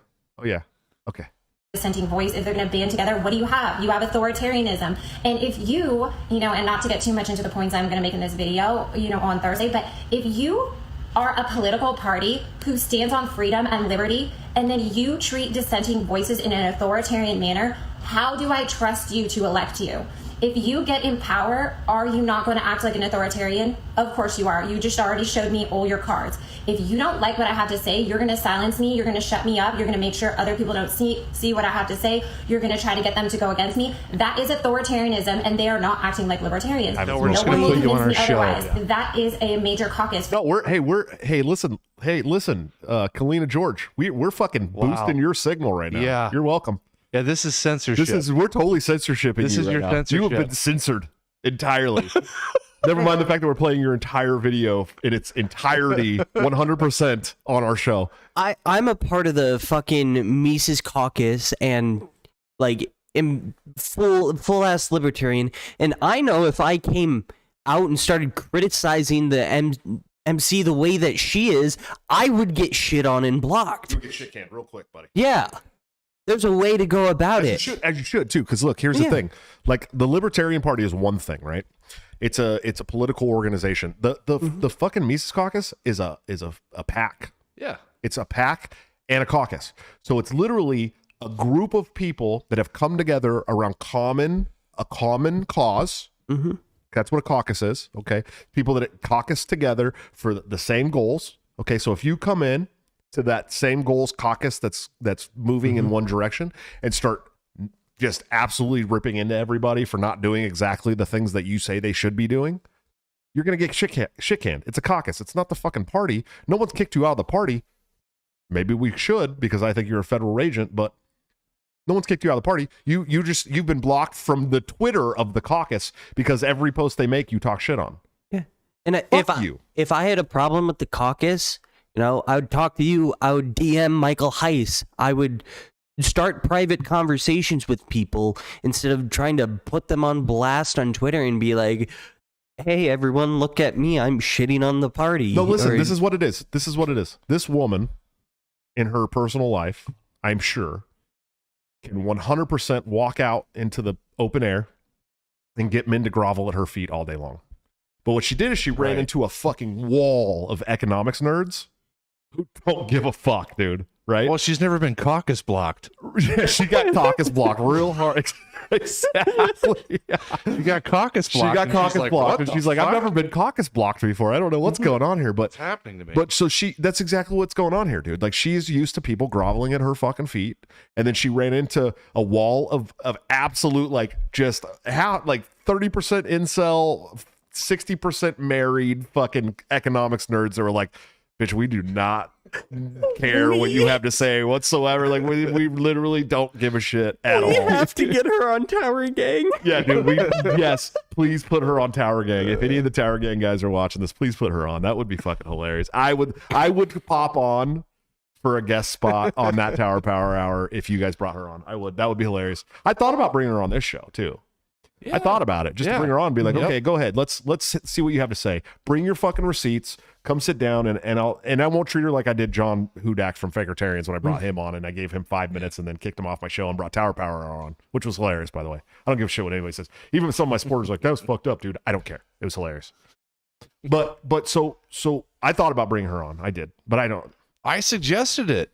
Okay. Dissenting voice, if they're going to band together, what do you have? You have authoritarianism. And if you know, and not to get too much into the points I'm going to make in this video, you know, on Thursday, but if you are a political party who stands on freedom and liberty, and then you treat dissenting voices in an authoritarian manner, how do I trust you to elect you? If you get in power, are you not going to act like an authoritarian? Of course you are. You just already showed me all your cards. If you don't like what I have to say, you're going to silence me. You're going to shut me up. You're going to make sure other people don't see what I have to say. You're going to try to get them to go against me. That is authoritarianism, and they are not acting like libertarians. I know we're just going to put you on our show. That is a major caucus. No, listen, Kalina George, we're fucking boosting your signal right now. Yeah. You're welcome. Yeah, this is censorship. We're totally censorshiping this you is right your now. censorship. You have been censored entirely. Never mind the fact that we're playing your entire video in its entirety, 100% on our show. I'm a part of the fucking Mises Caucus and like am full ass libertarian, and I know if I came out and started criticizing the MC the way that she is, I would get shit on and blocked. You would get shit canned real quick, buddy. Yeah. There's a way to go about it. As you should too, because look, here's the thing. Like the Libertarian Party is one thing, right? It's a political organization. The fucking Mises Caucus is a pack. Yeah. It's a pack and a caucus. So it's literally a group of people that have come together around a common cause. Mm-hmm. That's what a caucus is. Okay. People that caucus together for the same goals. Okay. So if you come in to that same goals caucus that's moving in one direction and start just absolutely ripping into everybody for not doing exactly the things that you say they should be doing, you're going to get shit canned. It's a caucus. It's not the fucking party. No one's kicked you out of the party. Maybe we should, because I think you're a federal agent, but no one's kicked you out of the party. You've been blocked from the Twitter of the caucus because every post they make, you talk shit on. Yeah. And if I had a problem with the caucus, you know, I would talk to you. I would DM Michael Heiss. I would start private conversations with people instead of trying to put them on blast on Twitter and be like, hey, everyone, look at me. I'm shitting on the party. No, listen, this is what it is. This woman in her personal life, I'm sure, can 100% walk out into the open air and get men to grovel at her feet all day long. But what she did is she ran into a fucking wall of economics nerds who don't give a fuck, dude. Right? Well, she's never been caucus blocked. Yeah, she got caucus blocked real hard. Exactly. Yeah. She got caucus blocked. She got caucus blocked, and she's like, I've never been caucus blocked before. I don't know what's going on here, but what's happening to me. But so that's exactly what's going on here, dude. Like, she's used to people groveling at her fucking feet, and then she ran into a wall of absolute, like, just how, like, 30% incel, 60% married fucking economics nerds that were like, bitch, we do not care what you have to say whatsoever. Like, we literally don't give a shit at all. We have to get her on Tower Gang. Yeah, dude. Yes, please put her on Tower Gang. If any of the Tower Gang guys are watching this, please put her on. That would be fucking hilarious. I would pop on for a guest spot on that Tower Power Hour if you guys brought her on. I would. That would be hilarious. I thought about bringing her on this show too, I thought about it just to bring her on and be like, okay, go ahead. Let's see what you have to say. Bring your fucking receipts. Come sit down and I won't treat her like I did John Hudak from Fakertarians when I brought him on and I gave him 5 minutes and then kicked him off my show and brought Tower Power on, which was hilarious, by the way. I don't give a shit what anybody says. Even if some of my supporters are like, that was fucked up, dude. I don't care. It was hilarious. But so I thought about bringing her on. I did, but I don't. I suggested it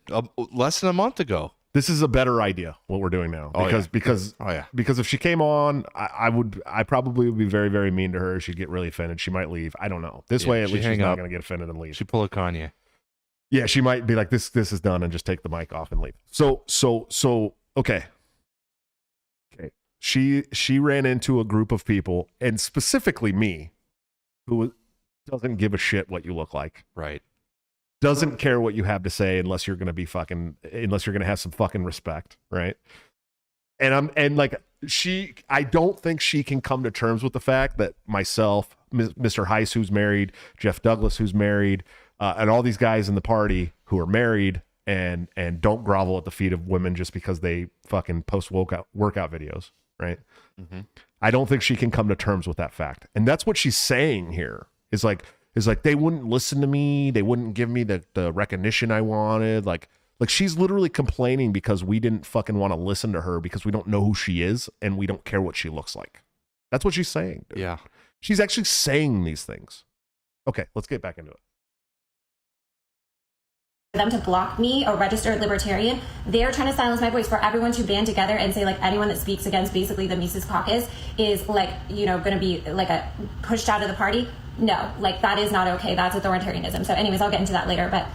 less than a month ago. This is a better idea, what we're doing now. Because if she came on, I probably would be very, very mean to her. She'd get really offended. She might leave. I don't know. This way, at least she's not going to get offended and leave. She'd pull a Kanye. Yeah, she might be like, this is done and just take the mic off and leave. So okay. She ran into a group of people, and specifically me, who doesn't give a shit what you look like. Right. Doesn't care what you have to say unless you're going to have some fucking respect, right? I don't think she can come to terms with the fact that myself, Mr. Heiss, who's married, Jeff Douglas, who's married, and all these guys in the party who are married and don't grovel at the feet of women just because they fucking post workout videos, right? Mm-hmm. I don't think she can come to terms with that fact. And that's what she's saying here is like, they wouldn't listen to me. They wouldn't give me the recognition I wanted. Like she's literally complaining because we didn't fucking want to listen to her because we don't know who she is and we don't care what she looks like. That's what she's saying, dude. Yeah. She's actually saying these things. Okay, let's get back into it. Them to block me, a registered libertarian, they're trying to silence my voice. For everyone to band together and say like anyone that speaks against basically the Mises Caucus is like, going to be like pushed out of the party. No, like that is not okay. That's authoritarianism. So anyways, I'll get into that later, but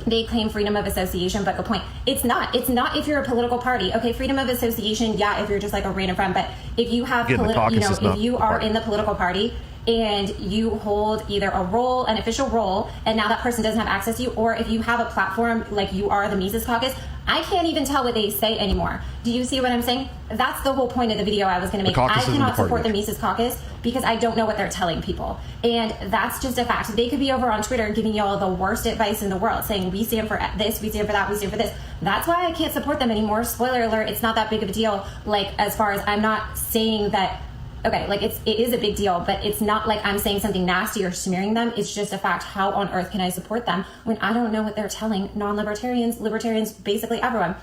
they claim freedom of association, but good point. It's not if you're a political party. Okay, freedom of association, yeah, if you're just like a random friend, but if you have if you are in the political party and you hold either an official role, and now that person doesn't have access to you, or if you have a platform like you are the Mises Caucus, I can't even tell what they say anymore. Do you see what I'm saying? That's the whole point of the video I was going to make. I cannot support the Mises Caucus because I don't know what they're telling people. And that's just a fact. They could be over on Twitter giving y'all the worst advice in the world, saying we stand for this, we stand for that, we stand for this. That's why I can't support them anymore. Spoiler alert, it's not that big of a deal. Like, as far as I'm not saying that, okay, like it is a big deal, but it's not like I'm saying something nasty or smearing them. It's just a fact. How on earth can I support them when I don't know what they're telling non-libertarians, libertarians, basically everyone?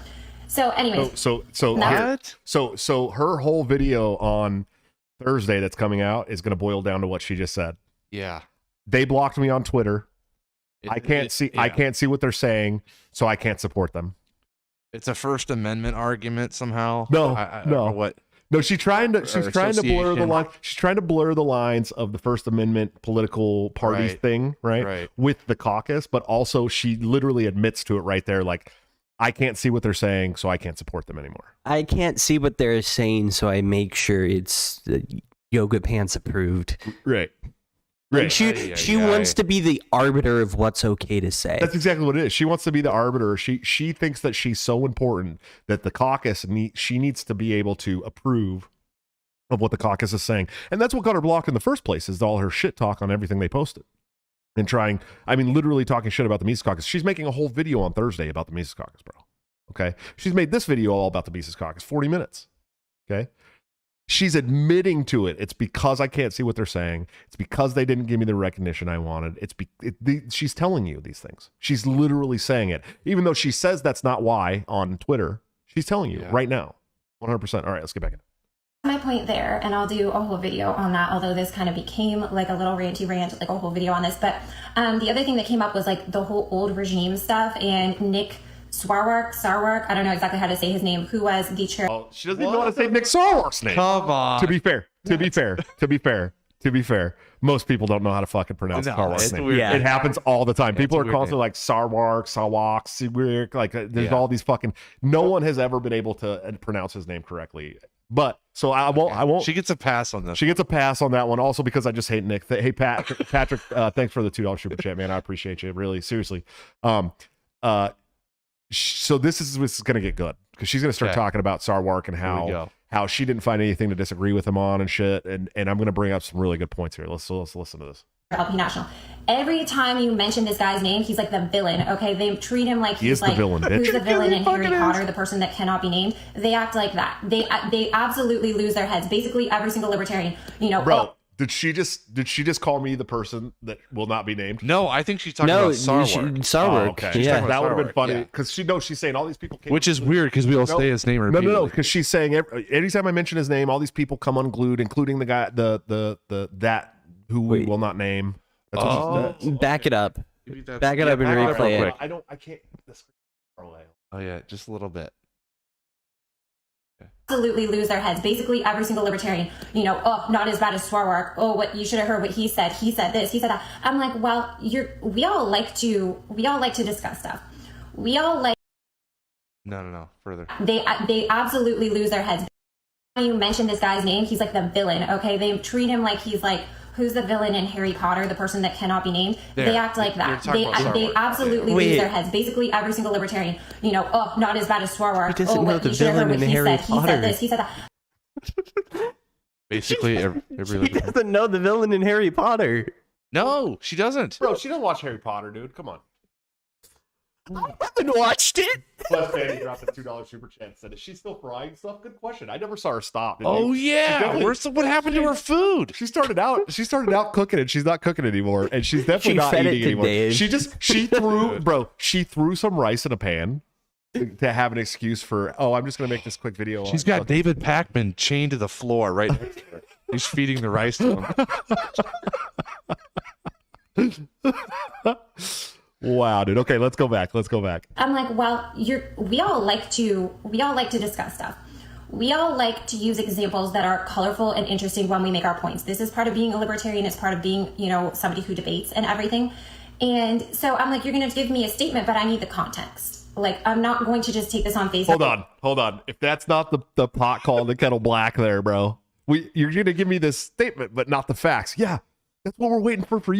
So anyways. So her whole video on Thursday that's coming out is going to boil down to what she just said. Yeah. They blocked me on Twitter. I can't see what they're saying, so I can't support them. It's a First Amendment argument somehow. No, I don't know what. No, she's trying to blur the line. She's trying to blur the lines of the First Amendment political parties thing, right? With the caucus, but also she literally admits to it right there, like, I can't see what they're saying, so I can't support them anymore. I can't see what they're saying, so I make sure it's Yoga Pants approved. Right. Like she wants to be the arbiter of what's okay to say. That's exactly what it is. She wants to be the arbiter. She thinks that she's so important that the caucus she needs to be able to approve of what the caucus is saying. And that's what got her blocked in the first place, is all her shit talk on everything they posted. And literally talking shit about the Mises Caucus. She's making a whole video on Thursday about the Mises Caucus, bro. Okay? She's made this video all about the Mises Caucus, 40 minutes. Okay? She's admitting to it. It's because I can't see what they're saying. It's because they didn't give me the recognition I wanted. She's telling you these things. She's literally saying it. Even though she says that's not why on Twitter, she's telling you right now. 100%. All right, let's get back in. My point there, and I'll do a whole video on that, although this kind of became like a little ranty rant, like a whole video on this. But the other thing that came up was like the whole old regime stuff, and Nick Sarwark, I don't know exactly how to say his name, who was the chair. Oh, she doesn't even know how to say Nick Sarwark's name. Come on. To be fair, most people don't know how to fucking pronounce Sarwark's name. Yeah. It happens all the time. People are constantly like Sarwark, like there's all these fucking, no one has ever been able to pronounce his name correctly. But so I won't. She gets a pass on this. She gets a pass on that one, also because I just hate Nick. Hey, Patrick, thanks for the $2 super chat, man. I appreciate you, really, seriously. So this is going to get good because she's going to start talking about Sarwark and how she didn't find anything to disagree with him on and shit. And I'm going to bring up some really good points here. Let's listen to this. LP National. Every time you mention this guy's name, he's like the villain. Okay, they treat him like he's like the villain, bitch. who's the villain in Harry Potter, the person that cannot be named. They act like that. They absolutely lose their heads. Basically, every single libertarian, you know. Bro, did she just call me the person that will not be named? No, I think she's talking about Sarwark. Sarwark. Okay, Yeah, that would have been funny because she's saying all these people came. Which is weird because we all say his name repeatedly. No, because she's saying anytime I mention his name, all these people come unglued, including the guy, that who we will not name. That's what she's, back it up. Back it up and replay it. I can't. Oh yeah, just a little bit. Absolutely lose their heads. Basically, every single libertarian, you know, oh, not as bad as Sarwark. Oh, what you should have heard what he said. He said this. He said that. I'm like, well, we all like to discuss stuff. We all like. No. Further. They absolutely lose their heads. When you mention this guy's name, he's like the villain. Okay, they treat him like he's like who's the villain in Harry Potter, the person that cannot be named. They act like that. They absolutely lose their heads. Basically, every single libertarian, you know, oh, not as bad as Sarwark. Oh, what you should have heard what he said. He said this. He said that. Basically, every She doesn't know the villain in Harry Potter. No, she doesn't. Bro, she doesn't watch Harry Potter, dude. Come on. I haven't watched it. Plus, Fanny dropped a $2 super chat and said, "Is she still frying stuff?" Good question. I never saw her stop. Oh yeah, what happened to her food? She started out cooking it. She's not cooking anymore, and she's definitely not eating anymore. Dave. She threw some rice in a pan to have an excuse for. Oh, I'm just gonna make this quick video. She's got David Pakman chained to the floor right next to her. He's feeding the rice to him. Wow, dude. Okay, let's go back. I'm like, well, we all like to discuss stuff. We all like to use examples that are colorful and interesting when we make our points. This is part of being a libertarian. It's part of being, you know, somebody who debates and everything. And so I'm like, you're going to give me a statement, but I need the context. Like, I'm not going to just take this on face. Hold on. If that's not the pot calling the kettle black there, bro, you're going to give me this statement, but not the facts. Yeah. That's what we're waiting from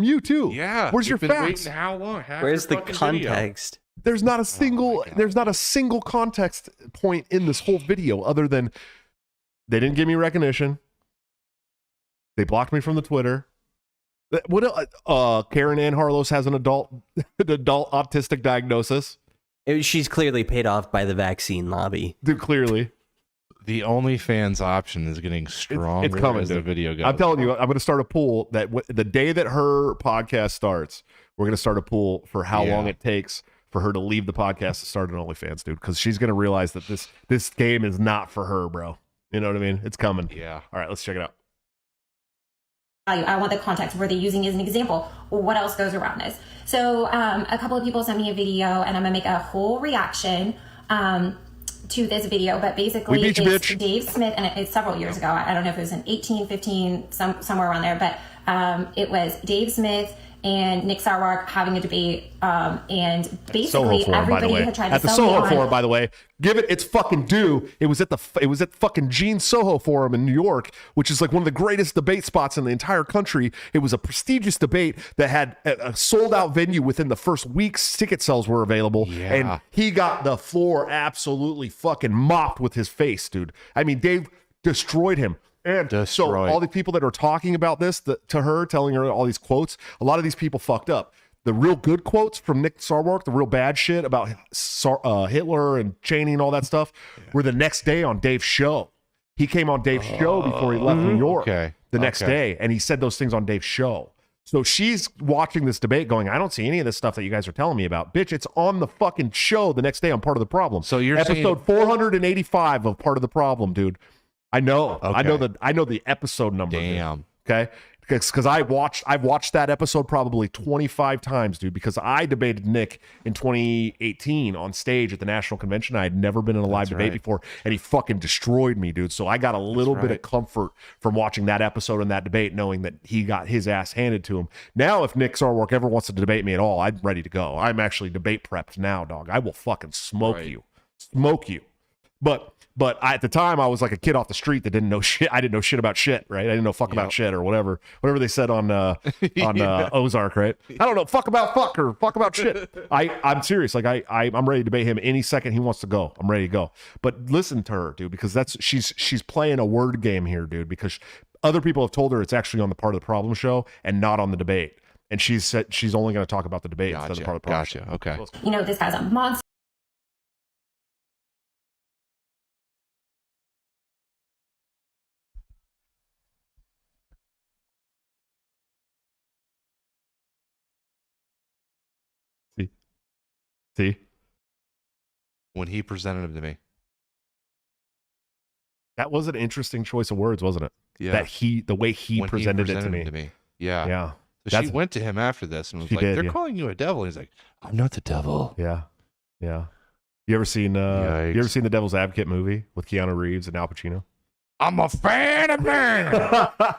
you too. Yeah. Where's your facts? How long? Where's the context? Video. There's not a single context point in this whole video other than they didn't give me recognition. They blocked me from the Twitter. What? Karen Ann Harlos has an adult autistic diagnosis. She's clearly paid off by the vaccine lobby. Dude, clearly. The OnlyFans option is getting stronger. It's coming, as the video goes. I'm telling you, I'm going to start a pool that the day that her podcast starts, we're going to start a pool for how long it takes for her to leave the podcast to start an OnlyFans, dude. Because she's going to realize that this game is not for her, bro. You know what I mean? It's coming. Yeah. All right, let's check it out. I want the context. Were they using as an example? What else goes around this? So a couple of people sent me a video, and I'm going to make a whole reaction to this video, but basically it's Dave Smith, and it's several years ago. I don't know if it was in 18, 15, somewhere around there, but it was Dave Smith and Nick Sarwark having a debate, and basically everybody had tried to sell me on. At the Soho Forum, by the way. Give it its fucking due. It was at fucking Gene Soho Forum in New York, which is like one of the greatest debate spots in the entire country. It was a prestigious debate that had a sold out venue within the first week's ticket sales were available. Yeah. And he got the floor absolutely fucking mopped with his face, dude. I mean, Dave destroyed him. And so all the people that are talking about this to her, telling her all these quotes, a lot of these people fucked up. The real good quotes from Nick Sarwark, the real bad shit about Hitler and Cheney and all that stuff, were the next day on Dave's show. He came on Dave's show before he left New York the next day, and he said those things on Dave's show. So she's watching this debate going, I don't see any of this stuff that you guys are telling me about. Bitch, it's on the fucking show the next day on Part of the Problem. So you're episode 485 of Part of the Problem, dude. I know. Okay. I know the episode number. Damn. Dude. Okay. Because I've watched that episode probably 25 times, dude, because I debated Nick in 2018 on stage at the National Convention. I had never been in a live debate before, and he fucking destroyed me, dude. So I got a little bit of comfort from watching that episode and that debate, knowing that he got his ass handed to him. Now, if Nick Sarwark ever wants to debate me at all, I'm ready to go. I'm actually debate prepped now, dog. I will fucking smoke you. But at the time, I was like a kid off the street that didn't know shit. I didn't know shit about shit, right? I didn't know fuck about shit or whatever they said on Ozark, right? I don't know fuck about fuck or fuck about shit. I'm serious. Like I'm ready to debate him any second he wants to go. I'm ready to go. But listen to her, dude, because she's playing a word game here, dude. Because other people have told her it's actually on the part of the problem show and not on the debate. And she said she's only going to talk about the debate instead of part of the problem show. Okay. You know, this guy's a monster. See? When he presented him to me. That was an interesting choice of words, wasn't it? Yeah. The way he presented it to me. Yeah. Yeah. So she went to him after this and was like, they're calling you a devil. He's like, I'm not the devil. Yeah. Yeah. You ever seen the Devil's Advocate movie with Keanu Reeves and Al Pacino? I'm a fan of man.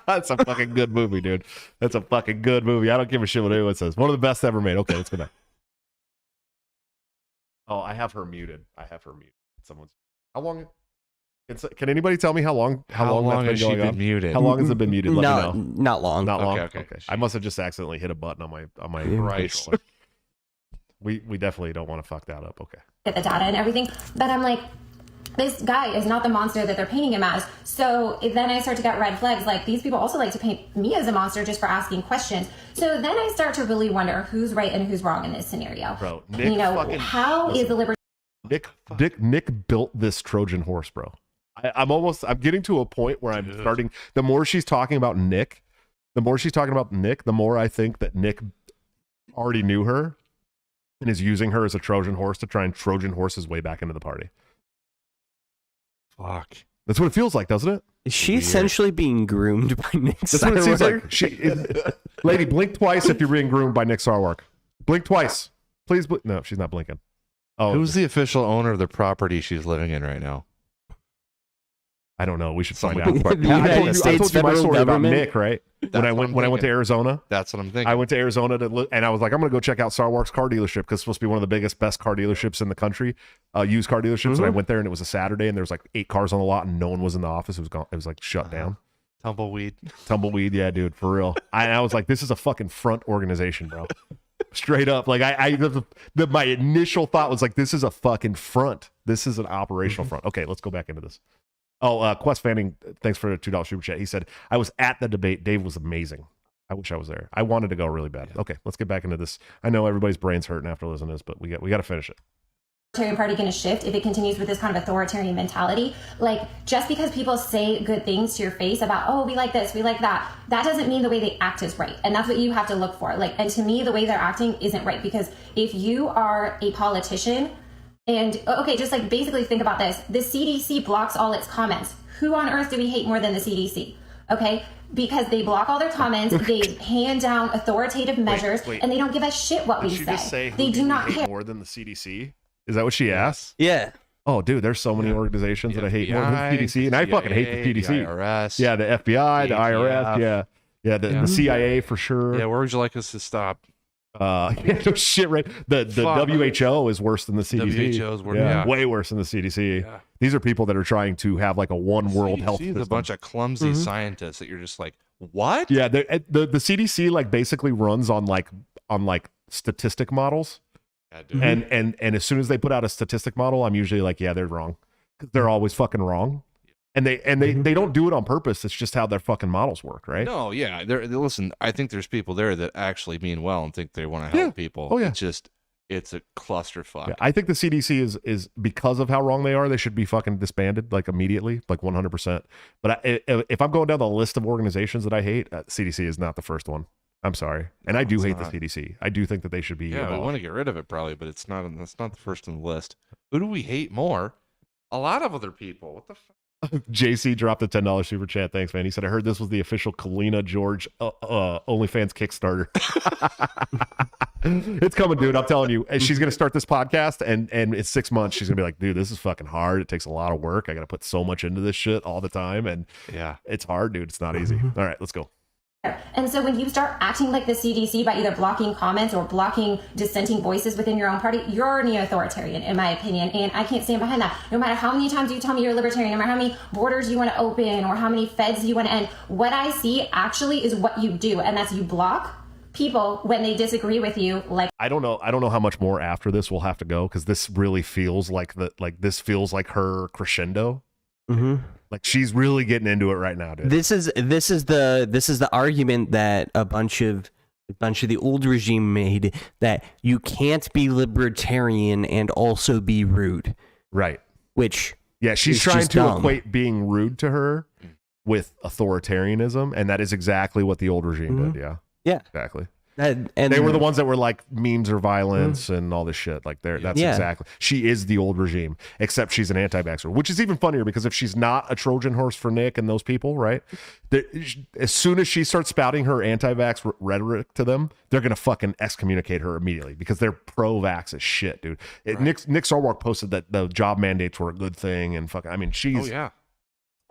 That's a fucking good movie, dude. That's a fucking good movie. I don't give a shit what anyone says. One of the best ever made. Okay, let's go back. Oh, I have her muted. Someone's. How long? Can anybody tell me how long that's has been she going been on? muted? How long has it been muted? Let me know. Not long. Not long. Okay. I must have just accidentally hit a button on my Right. We definitely don't want to fuck that up. Okay. Get the data and everything. But I'm like, this guy is not the monster that they're painting him as. So then I start to get red flags. Like, these people also like to paint me as a monster just for asking questions. So then I start to really wonder who's right and who's wrong in this scenario. Bro, Nick how is the Nick built this Trojan horse, bro. I'm getting to a point where I'm starting. The more she's talking about Nick, the more I think that Nick already knew her and is using her as a Trojan horse to try and Trojan horse his way back into the party. Fuck. That's what it feels like, doesn't it? Is she essentially being groomed by Nick That's what it seems Sarwark? like. Lady, blink twice if you're being groomed by Nick Sarwark. Blink twice. Please. No, she's not blinking. Oh, who's the official owner of the property she's living in right now? I don't know. We should find out. The I United States told you my federal story government? about Nick, right? When I went to Arizona. That's what I'm thinking. I went to Arizona and I was like, I'm going to go check out Sarwark's car dealership because it's supposed to be one of the best car dealerships in the country, used car dealerships. And I went there and it was a Saturday and there was like 8 cars on the lot and no one was in the office. It was gone. It was like shut down. Tumbleweed, yeah, dude, for real. I was like, this is a fucking front organization, bro. Straight up. Like my initial thought was like, this is a fucking front. This is an operational front. Okay, let's go back into this. Oh, Quest Fanning, thanks for the $2 super chat. He said, I was at the debate. Dave was amazing. I wish I was there. I wanted to go really bad. Okay, let's get back into this. I know everybody's brain's hurting after listening to this, but we got to finish it. Libertarian Party going to shift if it continues with this kind of authoritarian mentality? Like, just because people say good things to your face about, oh, we like this, we like that, that doesn't mean the way they act is right. And that's what you have to look for. Like, and to me, the way they're acting isn't right, because if you are a politician and, okay, just like basically think about this. The CDC blocks all its comments. Who on earth do we hate more than the CDC? Okay? Because they block all their comments, they hand down authoritative measures, and they don't give a shit what we say. They do not care. More than the CDC? Is that what she asked? Yeah. Oh, dude, there's so many organizations that I hate more than the CDC, and I fucking hate the CDC. The IRS. Yeah, the FBI, the IRS, yeah, the CIA for sure. Yeah, where would you like us to stop? No shit, right? The WHO is worse than the CDC. WHO is worse, way worse than the CDC. Yeah. These are people that are trying to have like a one world health system. A bunch of clumsy scientists that you're just like, what? Yeah, the CDC like basically runs on like statistic models. Yeah, and as soon as they put out a statistic model, I'm usually like, yeah, they're wrong, because they're always fucking wrong. And they don't do it on purpose. It's just how their fucking models work, right? No, yeah. Listen, I think there's people there that actually mean well and think they want to help people. Oh, yeah. It's a clusterfuck. Yeah, I think the CDC is because of how wrong they are, they should be fucking disbanded like immediately, like 100%. But if I'm going down the list of organizations that I hate, CDC is not the first one. I'm sorry, and I do hate the CDC. I do think that they should be. Yeah, we want to get rid of it probably, but it's not. That's not the first on the list. Who do we hate more? A lot of other people. What the fuck? JC dropped a $10 super chat. Thanks, man. He said, I heard this was the official Kalina George OnlyFans Kickstarter. It's coming, dude. I'm telling you. And she's going to start this podcast, and it's 6 months. She's going to be like, dude, this is fucking hard. It takes a lot of work. I got to put so much into this shit all the time. And yeah, it's hard, dude. It's not easy. All right, let's go. And so when you start acting like the CDC by either blocking comments or blocking dissenting voices within your own party, you're neo-authoritarian, in my opinion. And I can't stand behind that. No matter how many times you tell me you're a libertarian, no matter how many borders you want to open or how many feds you want to end, what I see actually is what you do. And that's you block people when they disagree with you. Like, I don't know how much more after this we'll have to go, because this really feels like this feels like her crescendo. Like she's really getting into it right now, dude. This is the argument that a bunch of the old regime made, that you can't be libertarian and also be rude. Right. Which yeah, she's trying to equate being rude to her with authoritarianism, and that is exactly what the old regime did. Yeah, exactly. And they were the ones that were like, memes are violence and all this shit. Like that's exactly. She is the old regime, except she's an anti-vaxxer, which is even funnier because if she's not a Trojan horse for Nick and those people, right? As soon as she starts spouting her anti-vax rhetoric to them, they're gonna fucking excommunicate her immediately because they're pro-vax as shit, dude. Nick Sarwark posted that the job mandates were a good thing, and fucking, I mean, she's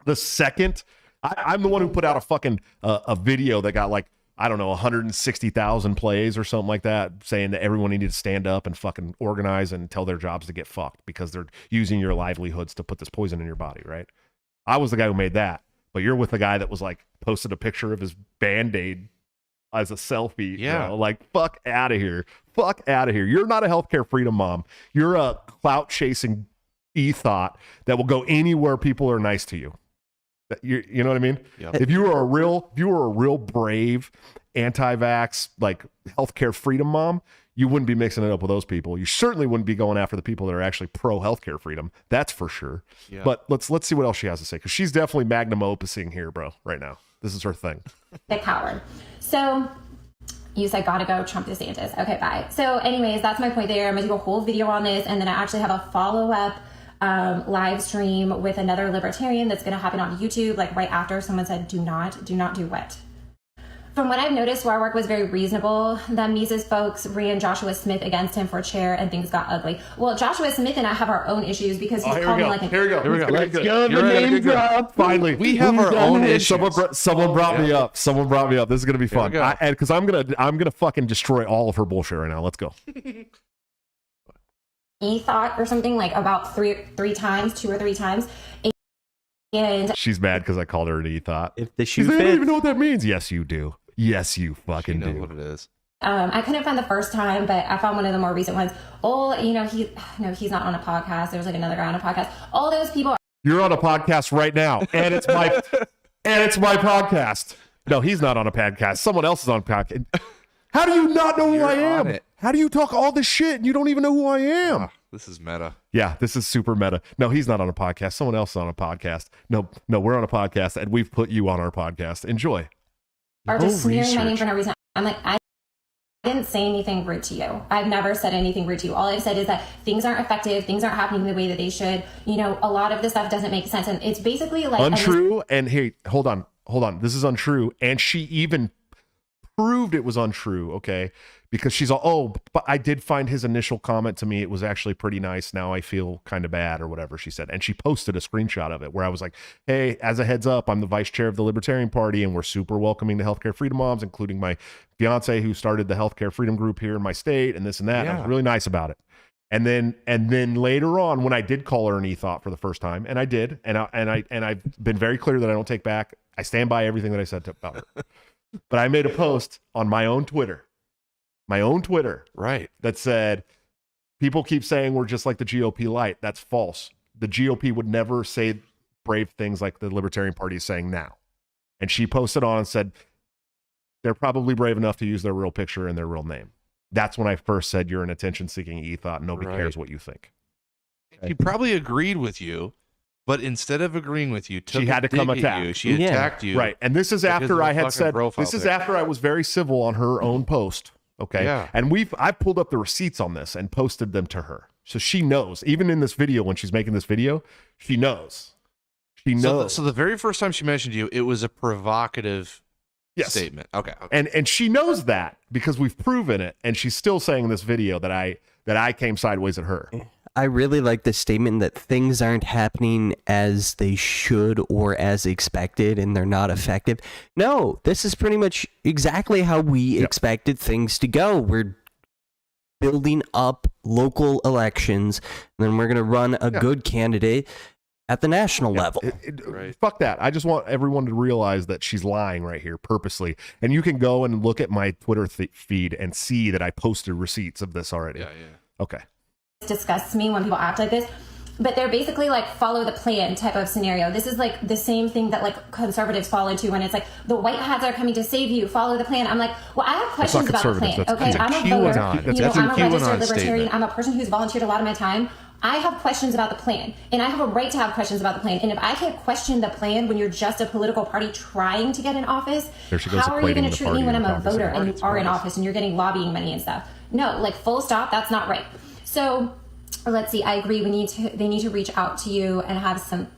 the second. I'm the one who put out a fucking a video that got like, I don't know, 160,000 plays or something like that, saying that everyone needed to stand up and fucking organize and tell their jobs to get fucked because they're using your livelihoods to put this poison in your body, right? I was the guy who made that, but you're with the guy that was like posted a picture of his Band-Aid as a selfie. Yeah. You know? Like, fuck out of here. Fuck out of here. You're not a healthcare freedom mom. You're a clout chasing e-thought that will go anywhere people are nice to you. You know what I mean? Yep. If you were a real brave anti-vax, like healthcare freedom mom, you wouldn't be mixing it up with those people. You certainly wouldn't be going after the people that are actually pro healthcare freedom. That's for sure. Yeah. But let's see what else she has to say, because she's definitely magnum opusing here, bro. Right now, this is her thing. The coward. So you said gotta go Trump DeSantis. Okay, bye. So anyways, that's my point there. I'm gonna do a whole video on this, and then I actually have a follow-up live stream with another libertarian that's going to happen on YouTube, like right after someone said do not do what. From what I've noticed, Warwick was very reasonable. The Mises folks ran Joshua Smith against him for chair, and things got ugly. Well, Joshua Smith and I have our own issues because he's called me like here we go. Let's go. The name drop. Finally, we have our own issues. Someone brought me up. Someone brought me up. This is gonna be fun. Because I'm gonna fucking destroy all of her bullshit right now. Let's go. E-thought or something, like about two or three times. And she's mad because I called her an e-thought. If the shoe fits. I don't even know what that means. Yes, you do. Yes, you fucking do. What it is. I couldn't find the first time, but I found one of the more recent ones. He's not on a podcast. There was like another guy on a podcast. All those people. You're on a podcast right now, and it's my podcast. No, he's not on a podcast. Someone else is on a podcast. How do you not know who I am? How do you talk all this shit and you don't even know who I am? This is meta. Yeah, this is super meta. No, he's not on a podcast. Someone else is on a podcast. No, we're on a podcast, and we've put you on our podcast. Enjoy. Or just smearing my name for no reason. I'm like, I didn't say anything rude to you. I've never said anything rude to you. All I've said is that things aren't effective. Things aren't happening the way that they should. You know, a lot of this stuff doesn't make sense. And it's basically like... Untrue. And hey, hold on. This is untrue. And she even proved it was untrue, okay? Because she's all, but I did find his initial comment to me, it was actually pretty nice. Now I feel kind of bad, or whatever she said. And she posted a screenshot of it where I was like, hey, as a heads up, I'm the vice chair of the Libertarian Party, and we're super welcoming to healthcare freedom moms, including my fiance who started the healthcare freedom group here in my state, and this and that. Yeah. And I was really nice about it. And then later on, when I did call her an e-thought for the first time, and I did, and I've been very clear that I don't take back. I stand by everything that I said about her. But I made a post on my own Twitter, right, that said, people keep saying we're just like the GOP light. That's false. The GOP would never say brave things like the Libertarian Party is saying now. And she posted on and said, they're probably brave enough to use their real picture and their real name. That's when I first said you're an attention-seeking e-thought. Nobody cares what you think. She probably agreed with you, but instead of agreeing with you, she had to come attack you. She attacked you. Right. And this is after I had said, this is after I was very civil on her own post. Okay. Yeah. And I pulled up the receipts on this and posted them to her. So she knows, even in this video, when she's making this video, she knows. She knows. So the very first time she mentioned you, it was a provocative statement. Okay. And she knows that because we've proven it. And she's still saying in this video that I came sideways at her. I really like the statement that things aren't happening as they should or as expected, and they're not effective. No, this is pretty much exactly how we expected things to go. We're building up local elections, and then we're going to run a good candidate at the national level. Fuck that. I just want everyone to realize that she's lying right here purposely. And you can go and look at my Twitter feed and see that I posted receipts of this already. Yeah. Okay. Disgusts me when people act like this. but they're basically like follow the plan type of scenario. This is like the same thing that like conservatives fall into when it's like the white hats are coming to save you, follow the plan. I'm like, well, I have questions about the plan. Okay, I'm a voter. I'm a registered libertarian. I'm a person who's volunteered a lot of my time. I have questions about the plan, and I have a right to have questions about the plan. And if I can't question the plan when you're just a political party trying to get in office, how are you going to treat me when I'm a voter and you are in office and you're getting lobbying money and stuff? No, like full stop, that's not right. So let's see, I agree. They need to reach out to you and have some,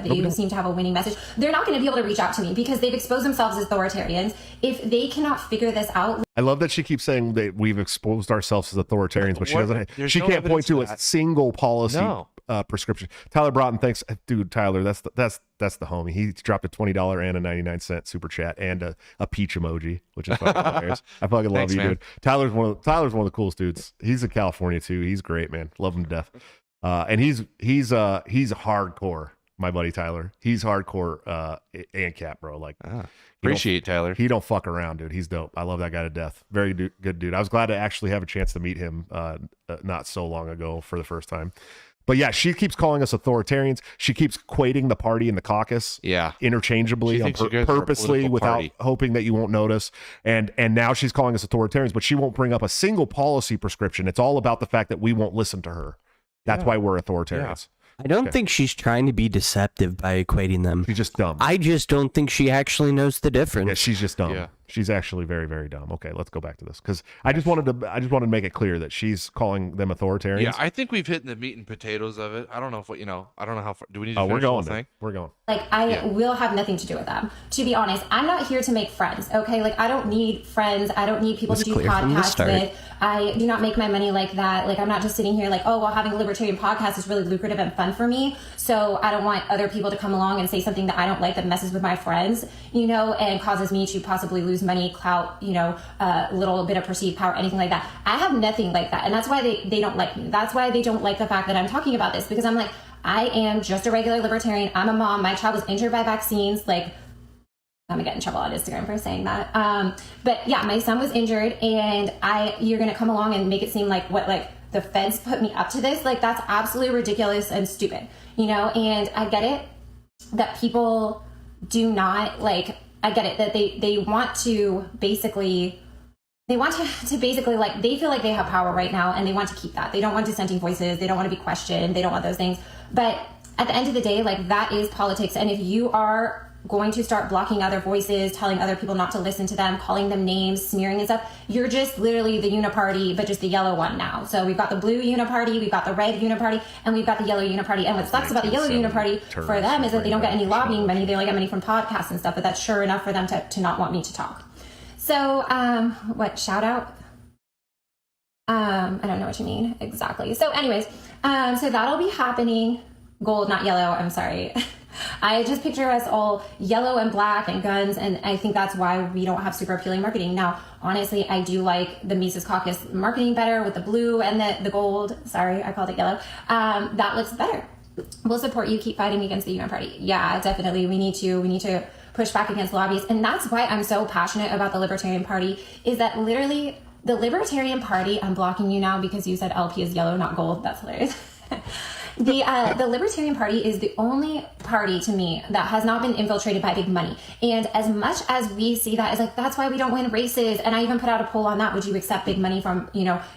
you seem to have a winning message. They're not going to be able to reach out to me because they've exposed themselves as authoritarians. If they cannot figure this out. I love that she keeps saying that we've exposed ourselves as authoritarians, but she doesn't. She can't point to a single policy prescription. Tyler Broughton, thanks, dude. Tyler, that's the homie. He dropped a $20 and a 99-cent super chat and a peach emoji, which is fucking hilarious. I fucking love you, dude. Tyler's one of the coolest dudes. He's in California too. He's great, man. Love him to death. And he's hardcore. My buddy Tyler, he's hardcore ANCAP, bro. Like, appreciate Tyler. He don't fuck around, dude. He's dope. I love that guy to death. Very good dude. I was glad to actually have a chance to meet him not so long ago for the first time. But yeah, she keeps calling us authoritarians. She keeps equating the party and the caucus interchangeably, purposely, without hoping that you won't notice. And now she's calling us authoritarians, but she won't bring up a single policy prescription. It's all about the fact that we won't listen to her. That's why we're authoritarians. Yeah. I don't think she's trying to be deceptive by equating them. She's just dumb. I just don't think she actually knows the difference. Yeah, she's just dumb. Yeah. She's actually very, very dumb. Okay, let's go back to this because I just wanted to make it clear that she's calling them authoritarians. Yeah, I think we've hit the meat and potatoes of it. I don't know if I don't know how far. Do we need to? We're going. We're going. Like I will have nothing to do with them. To be honest, I'm not here to make friends. Okay, like I don't need friends. I don't need people to do podcasts with. I do not make my money like that. Like I'm not just sitting here like, oh well, having a libertarian podcast is really lucrative and fun for me. So I don't want other people to come along and say something that I don't like that messes with my friends, and causes me to possibly lose money, clout, a little bit of perceived power, anything like that. I have nothing like that. And that's why they don't like me. That's why they don't like the fact that I'm talking about this, because I'm like, I am just a regular libertarian. I'm a mom. My child was injured by vaccines. Like, I'm gonna get in trouble on Instagram for saying that. But yeah, my son was injured, and you're gonna come along and make it seem like the feds put me up to this. Like, that's absolutely ridiculous and stupid, and I get it that people do not I get it that they want to basically they feel like they have power right now, and they want to keep that. They don't want dissenting voices. They don't want to be questioned. They don't want those things. But at the end of the day, that is politics. And if you are going to start blocking other voices, telling other people not to listen to them, calling them names, smearing and stuff, you're just literally the uniparty, but just the yellow one now. So we've got the blue uniparty, we've got the red uniparty, and we've got the yellow uniparty. And what sucks about the yellow uniparty for them is that they don't get any lobbying money. They only get money from podcasts and stuff, but that's sure enough for them to not want me to talk. So, shout out? I don't know what you mean exactly. So anyways, so that'll be happening. Gold, not yellow, I'm sorry. I just picture us all yellow and black and guns, and I think that's why we don't have super appealing marketing. Now, honestly, I do like the Mises Caucus marketing better with the blue and the gold. Sorry, I called it yellow. That looks better. We'll support you. Keep fighting against the uniparty. Yeah, definitely. We need to push back against lobbyists, and that's why I'm so passionate about the Libertarian Party, is that literally the Libertarian Party, I'm blocking you now because you said LP is yellow, not gold. That's hilarious. The Libertarian Party is the only party to me that has not been infiltrated by big money. And as much as we see that as that's why we don't win races. And I even put out a poll on that. Would you accept big money from,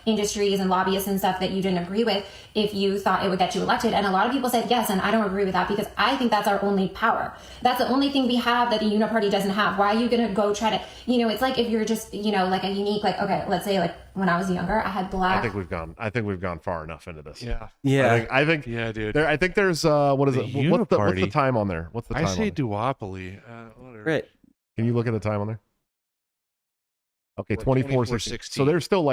industries and lobbyists and stuff that you didn't agree with if you thought it would get you elected? And a lot of people said yes. And I don't agree with that, because I think that's our only power. That's the only thing we have that the uniparty doesn't have. Why are you going to go try to, it's like if you're just, like a unique, okay, let's say when I was younger, I had black. I think we've gone far enough into this. Yeah. I think yeah, dude. I think there's what is it? What's the time on there? What's the time? I say duopoly. Whatever. Right. Can you look at the time on there? Okay, 24:16. So there's still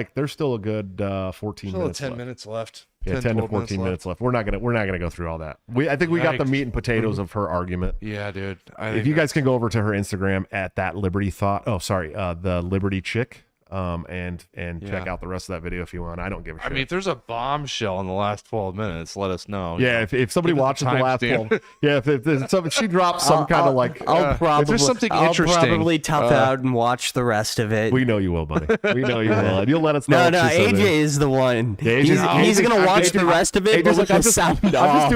a good 14 minutes. Still 10 minutes left. Yeah, 10 to 14 minutes left. We're not gonna go through all that. I think we got the meat and potatoes of her argument. Yeah, dude. If you guys can go over to her Instagram at that Liberty Thought. Oh, sorry, the Liberty Chick. and check out the rest of that video if you want. I don't give a shit. I mean, if there's a bombshell in the last 12 minutes, let us know. Yeah, if somebody watches the last 12, yeah, if she drops some kind of like, I'll if there's something interesting, probably tough out and watch the rest of it. we know you will, buddy. We know you will. And you'll let us know. No, AJ is the one. He's gonna watch the rest of it. But with the sound off.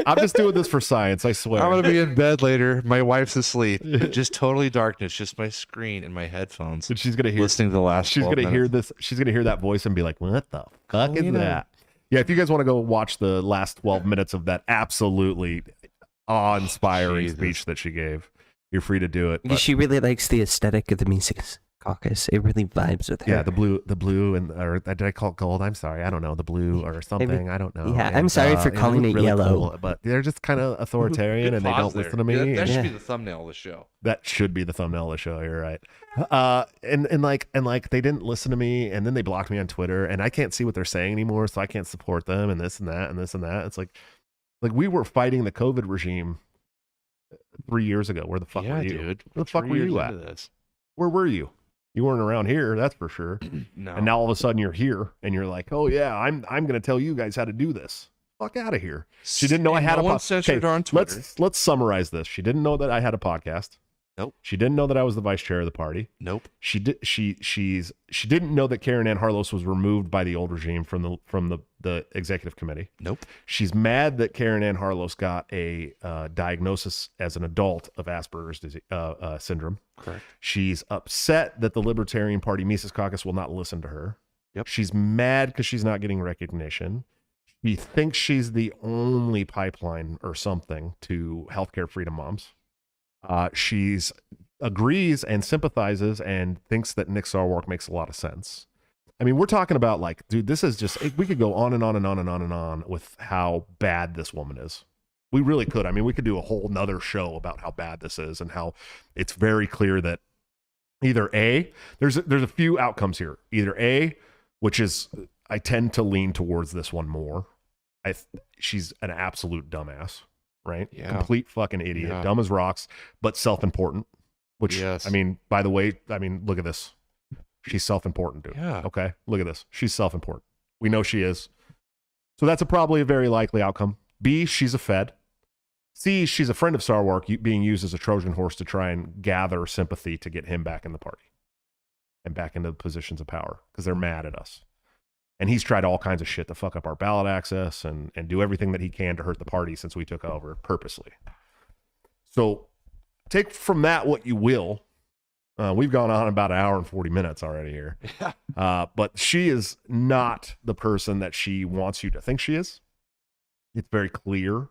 I'm just doing this for science. I swear. I'm gonna be in bed later. My wife's asleep. Just totally darkness. Just my screen and my headphones. And she's gonna hear listening to the last. She's gonna hear this. She's gonna hear that voice and be like, "What the fuck is that?" Yeah. If you guys want to go watch the last 12 minutes of that absolutely awe-inspiring speech that she gave, you're free to do it. She really likes the aesthetic of the Mises Caucus. It really vibes with her. Yeah, the blue, and or did I call it gold? I'm sorry, I don't know, the blue or something. I don't know. Yeah, and, I'm sorry for calling it really yellow. cool, but they're just kind of authoritarian and they don't listen to me. That should be the thumbnail of the show. That should be the thumbnail of the show. You're right. And like they didn't listen to me, and then they blocked me on Twitter, and I can't see what they're saying anymore, so I can't support them, and this and that and this and that. It's like we were fighting the COVID regime 3 years ago. Where the fuck were you? Dude. Where the fuck were you at? Where were you? You weren't around here, that's for sure. No. And now all of a sudden you're here, and you're like, oh yeah, I'm going to tell you guys how to do this. Fuck out of here. She didn't know I had a podcast. On Twitter. Let's summarize this. She didn't know that I had a podcast. Nope. She didn't know that I was the vice chair of the party. Nope. She didn't know that Karen Ann Harlos was removed by the old regime from the executive committee. Nope. She's mad that Karen Ann Harlos got a diagnosis as an adult of Asperger's disease, syndrome. Correct. She's upset that the Libertarian Party Mises Caucus will not listen to her. Yep. She's mad because she's not getting recognition. She thinks she's the only pipeline or something to healthcare freedom moms. She's agrees and sympathizes and thinks that Nick Sarwark makes a lot of sense. I mean, we're talking about like, dude, this is just, we could go on and on and on and on and on with how bad this woman is. We really could. I mean, we could do a whole nother show about how bad this is and how it's very clear that either A, there's a few outcomes here. Either A, which is, I tend to lean towards this one more. She's an absolute dumbass. Right? Yeah. Complete fucking idiot. Yeah. Dumb as rocks, but self-important. Which, yes. I mean, by the way, look at this. She's self-important, dude. Yeah. Okay? Look at this. She's self-important. We know she is. So that's probably a very likely outcome. B, she's a Fed. C, she's a friend of Sarwark being used as a Trojan horse to try and gather sympathy to get him back in the party and back into positions of power because they're mad at us. And he's tried all kinds of shit to fuck up our ballot access and do everything that he can to hurt the party since we took over purposely. So take from that what you will. We've gone on about an hour and 40 minutes already here. But she is not the person that she wants you to think she is. It's very clear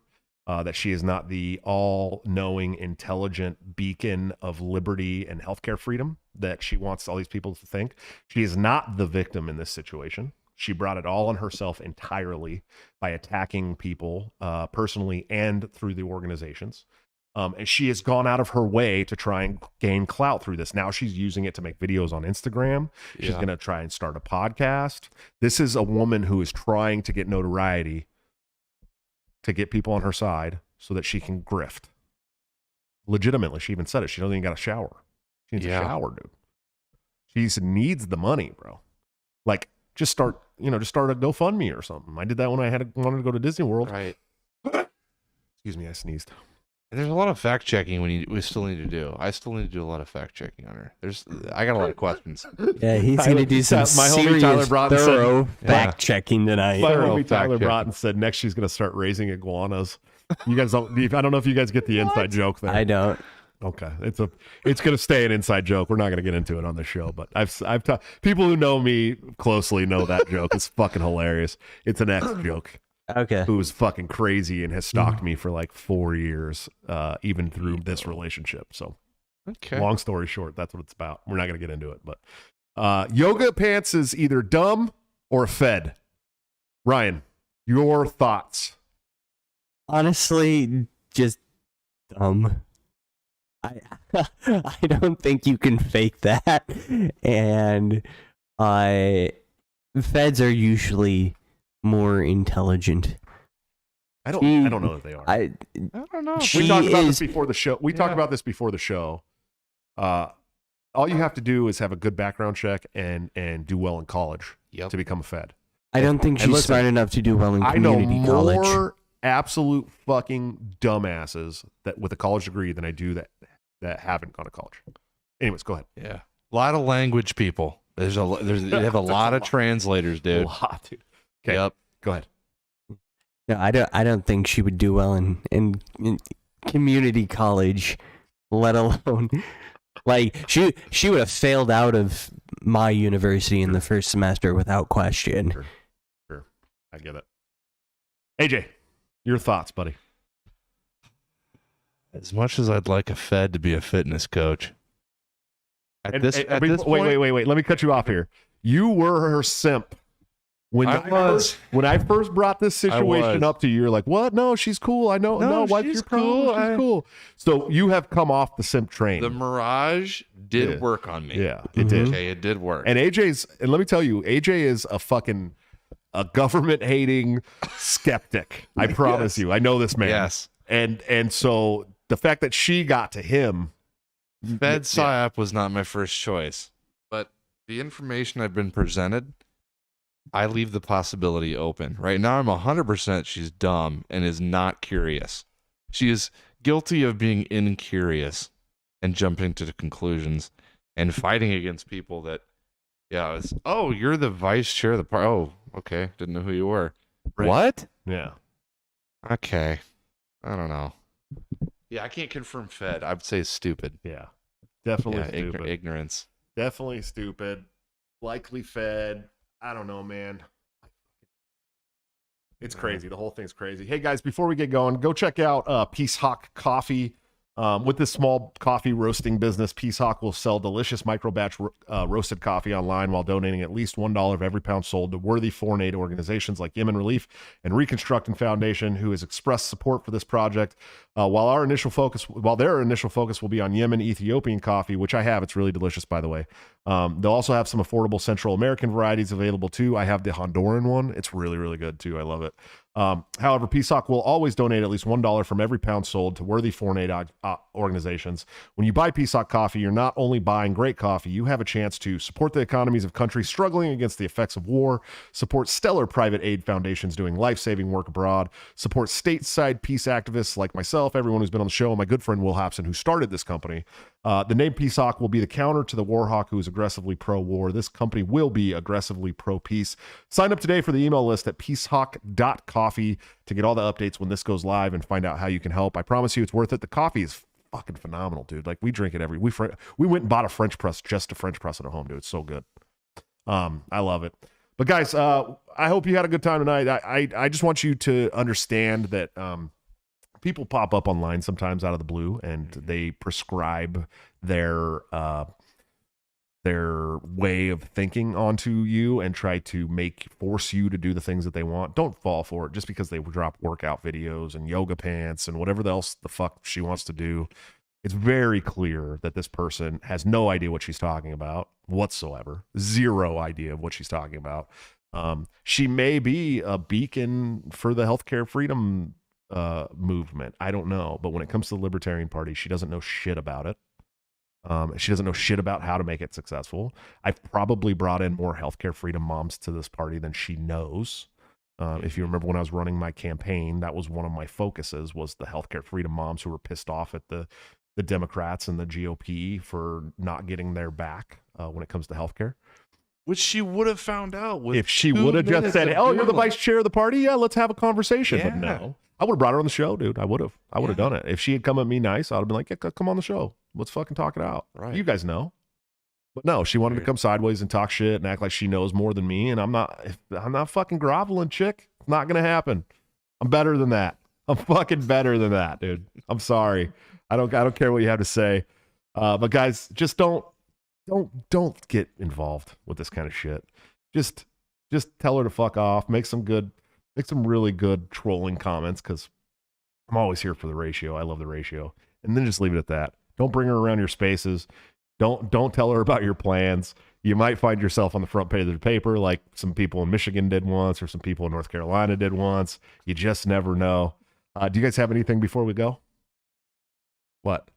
that she is not the all-knowing, intelligent beacon of liberty and healthcare freedom that she wants all these people to think. She is not the victim in this situation. She brought it all on herself entirely by attacking people personally and through the organizations. And she has gone out of her way to try and gain clout through this. Now she's using it to make videos on Instagram. She's going to try and start a podcast. This is a woman who is trying to get notoriety to get people on her side so that she can grift. Legitimately, she even said it. She doesn't even got a shower. She needs a shower, dude. She needs the money, bro. Like, just start a GoFundMe or something. I did that when I wanted to go to Disney World. Right. Excuse me, I sneezed. And there's a lot of fact checking we still need to do. I still need to do a lot of fact checking on her. I got a lot of questions. Yeah, he's going to do some serious, thorough fact checking tonight. My homie Tyler Broughton said next she's going to start raising iguanas. You guys don't. I don't know if you guys get the inside joke there. I don't. Okay, it's going to stay an inside joke. We're not going to get into it on this show, but I've people who know me closely know that joke. It's fucking hilarious. It's an ex joke. Okay. Who's fucking crazy and has stalked me for like 4 years, even through this relationship. So, long story short, that's what it's about. We're not going to get into it, but yoga pants is either dumb or fed. Ryan, your thoughts? Honestly, just dumb. I don't think you can fake that, and feds are usually more intelligent. I don't know that they are. I don't know. We talked about this before the show. A all you have to do is have a good background check and do well in college to become a Fed. I don't think she's smart enough to do well in community college. I know more absolute fucking dumbasses that with a college degree than I do that haven't gone to college. Anyways, go ahead. Yeah, a lot of language people. They have a lot of translators, dude. A lot, dude. Okay, Yep. Go ahead. No, I don't think she would do well in community college, let alone like she would have failed out of my university in the first semester without question. Sure. I get it. AJ, your thoughts, buddy? As much as I'd like a Fed to be a fitness coach, at this point, wait. Let me cut you off here. You were her simp. When I first brought this situation up to you, you're like, "What? No, she's cool. I know. No, why she's your cool. She's cool." So you have come off the simp train. The mirage did work on me. Yeah, it did. Okay, it did work. And let me tell you, AJ is a government hating skeptic. I promise you. I know this man. Yes. And so the fact that she got to him, Fed PSYOP was not my first choice, but the information I've been presented, I leave the possibility open. Right now, I'm 100% she's dumb and is not curious. She is guilty of being incurious and jumping to the conclusions and fighting against people that, you're the vice chair of the party. Oh, okay. Didn't know who you were. Right. What? Yeah. Okay. I don't know. Yeah, I can't confirm Fed. I would say it's stupid. Yeah. Definitely stupid. Ignorance. Definitely stupid. Likely Fed. I don't know, man. It's crazy. The whole thing's crazy. Hey, guys, before we get going, go check out Peace Hawk Coffee. With this small coffee roasting business, Peace Hawk will sell delicious micro batch roasted coffee online while donating at least $1 of every pound sold to worthy foreign aid organizations like Yemen Relief and Reconstructing Foundation, who has expressed support for this project. While their initial focus will be on Yemen Ethiopian coffee, which I have, it's really delicious, by the way. They'll also have some affordable Central American varieties available too. I have the Honduran one; it's really, really good too. I love it. However, Peace Hawk will always donate at least $1 from every pound sold to worthy foreign aid organizations. When you buy Peace Hawk coffee, you're not only buying great coffee, you have a chance to support the economies of countries struggling against the effects of war, support stellar private aid foundations doing life-saving work abroad, support stateside peace activists like myself, everyone who's been on the show, and my good friend Will Hobson, who started this company. The name Peace Hawk will be the counter to the War Hawk, who is aggressively pro-war. This company will be aggressively pro-peace. Sign up today for the email list at peacehawk.coffee to get all the updates when this goes live and find out how you can help. I promise you it's worth it. The coffee is fucking phenomenal, dude. Like, we drink it we went and bought a French press just to French press it at home, dude. It's so good. I love it. But guys, I hope you had a good time tonight. I just want you to understand that people pop up online sometimes out of the blue and they prescribe their way of thinking onto you and try to force you to do the things that they want. Don't fall for it just because they drop workout videos and yoga pants and whatever else the fuck she wants to do. It's very clear that this person has no idea what she's talking about whatsoever. Zero idea of what she's talking about. She may be a beacon for the healthcare freedom movement. I don't know. But when it comes to the Libertarian Party, she doesn't know shit about it. She doesn't know shit about how to make it successful. I've probably brought in more healthcare freedom moms to this party than she knows. If you remember when I was running my campaign, that was one of my focuses, was the healthcare freedom moms who were pissed off at the Democrats and the GOP for not getting their back when it comes to healthcare. Which she would have found out with if she would have just said, "Oh, you're the vice chair of the party. Yeah, let's have a conversation." Yeah. But no, I would have brought her on the show, dude. I would have done it. If she had come at me nice, I'd have been like, "Yeah, come on the show. Let's fucking talk it out." Right. You guys know. But no, she wanted to come sideways and talk shit and act like she knows more than me. And I'm not fucking groveling, chick. It's not gonna happen. I'm better than that. I'm fucking better than that, dude. I'm sorry. I don't care what you have to say. But guys, just don't get involved with this kind of shit. Just tell her to fuck off. Make some really good trolling comments, because I'm always here for the ratio. I love the ratio. And then just leave it at that. Don't bring her around your spaces. Don't tell her about your plans. You might find yourself on the front page of the paper like some people in Michigan did once, or some people in North Carolina did once. You just never know. Do you guys have anything before we go? What?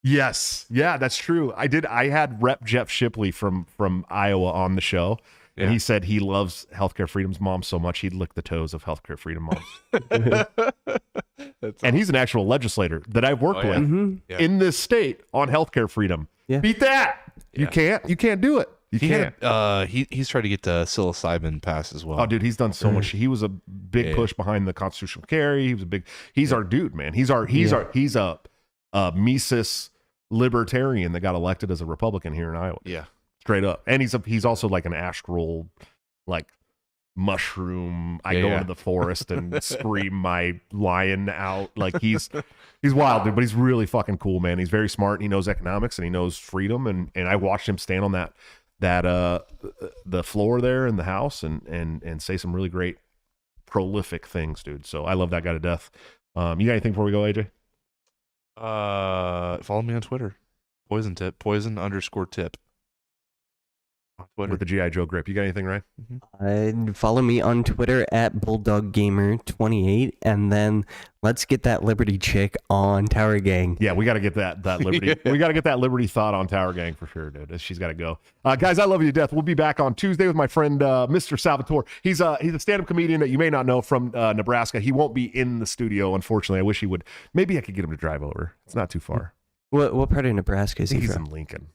Yes. Yeah, that's true. I had Rep Jeff Shipley from Iowa on the show, and he said he loves Healthcare Freedom's mom so much he'd lick the toes of Healthcare Freedom moms. And he's an actual legislator that I've worked with in this state on healthcare freedom. Yeah. Beat that. You can't do it. You can't. He's tried to get the psilocybin passed as well. Oh, dude, he's done so much. He was a big push behind the constitutional carry. He was he's our dude, man. He's a Mises libertarian that got elected as a Republican here in Iowa. Yeah. Straight up. And he's also like an astral, like mushroom. I go into the forest and scream my lion out. Like he's wild, dude, but he's really fucking cool, man. He's very smart. He knows economics and he knows freedom. And I watched him stand on that the floor there in the House and say some really great prolific things, dude. So I love that guy to death. You got anything before we go, AJ? Follow me on Twitter. Poison _tip. On Twitter. With the G.I. Joe grip. You got anything, Ryan? Follow me on Twitter at BulldogGamer28, and then let's get that Liberty chick on Tower Gang. Yeah, we got to get that Liberty. We got to get that Liberty thought on Tower Gang for sure, dude. She's got to go. Guys, I love you to death. We'll be back on Tuesday with my friend Mr. Salvatore. He's a stand-up comedian that you may not know from Nebraska. He won't be in the studio, unfortunately. I wish he would. Maybe I could get him to drive over. It's not too far. What part of Nebraska is he He's from? in Lincoln.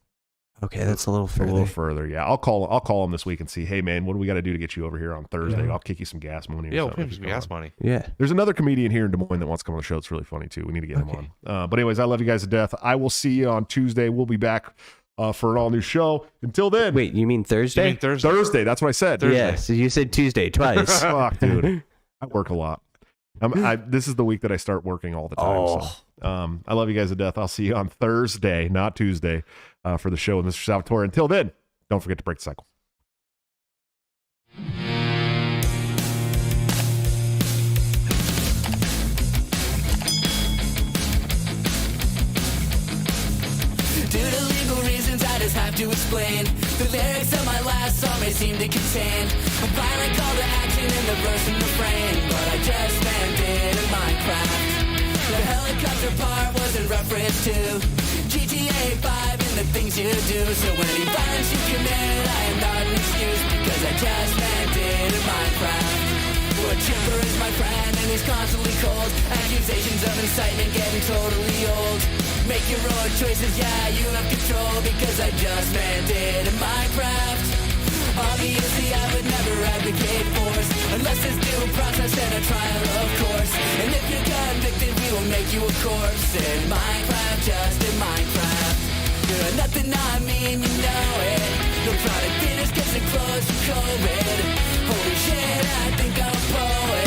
Okay, that's a little further. A little further, yeah. I'll call him this week and see, hey man, what do we got to do to get you over here on Thursday? Yeah. I'll kick you some gas money. Yeah, we'll pay him some gas money. Yeah. There's another comedian here in Des Moines that wants to come on the show. It's really funny too. We need to get him on. But anyways, I love you guys to death. I will see you on Tuesday. We'll be back for an all new show. Until then. Wait, you mean Thursday? Thursday. That's what I said. Yeah, so you said Tuesday twice. Fuck, dude. I work a lot. This is the week that I start working all the time. So, I love you guys to death. I'll see you on Thursday, not Tuesday, for the show with Mr. Salvatore. Until then, don't forget to break the cycle. Due to legal reasons, I just have to explain. The lyrics of my last song may seem to contain a violent call to action in the verse and refrain, but I just meant it in Minecraft. The helicopter part was in reference to GTA 5 and the things you do. So any violence you commit, I am not an excuse, because I just meant it in Minecraft. A chipper is my friend and he's constantly cold. Accusations of incitement getting totally old. Make your own choices, yeah, you have control, because I just meant it in Minecraft. Obviously I would never advocate force, unless there's due process and a trial, of course. And if you're convicted, we will make you a corpse in Minecraft, just in Minecraft. You're nothing I mean, you know it. No product dinners, gets it close to COVID. Holy shit, I think I'm a poet.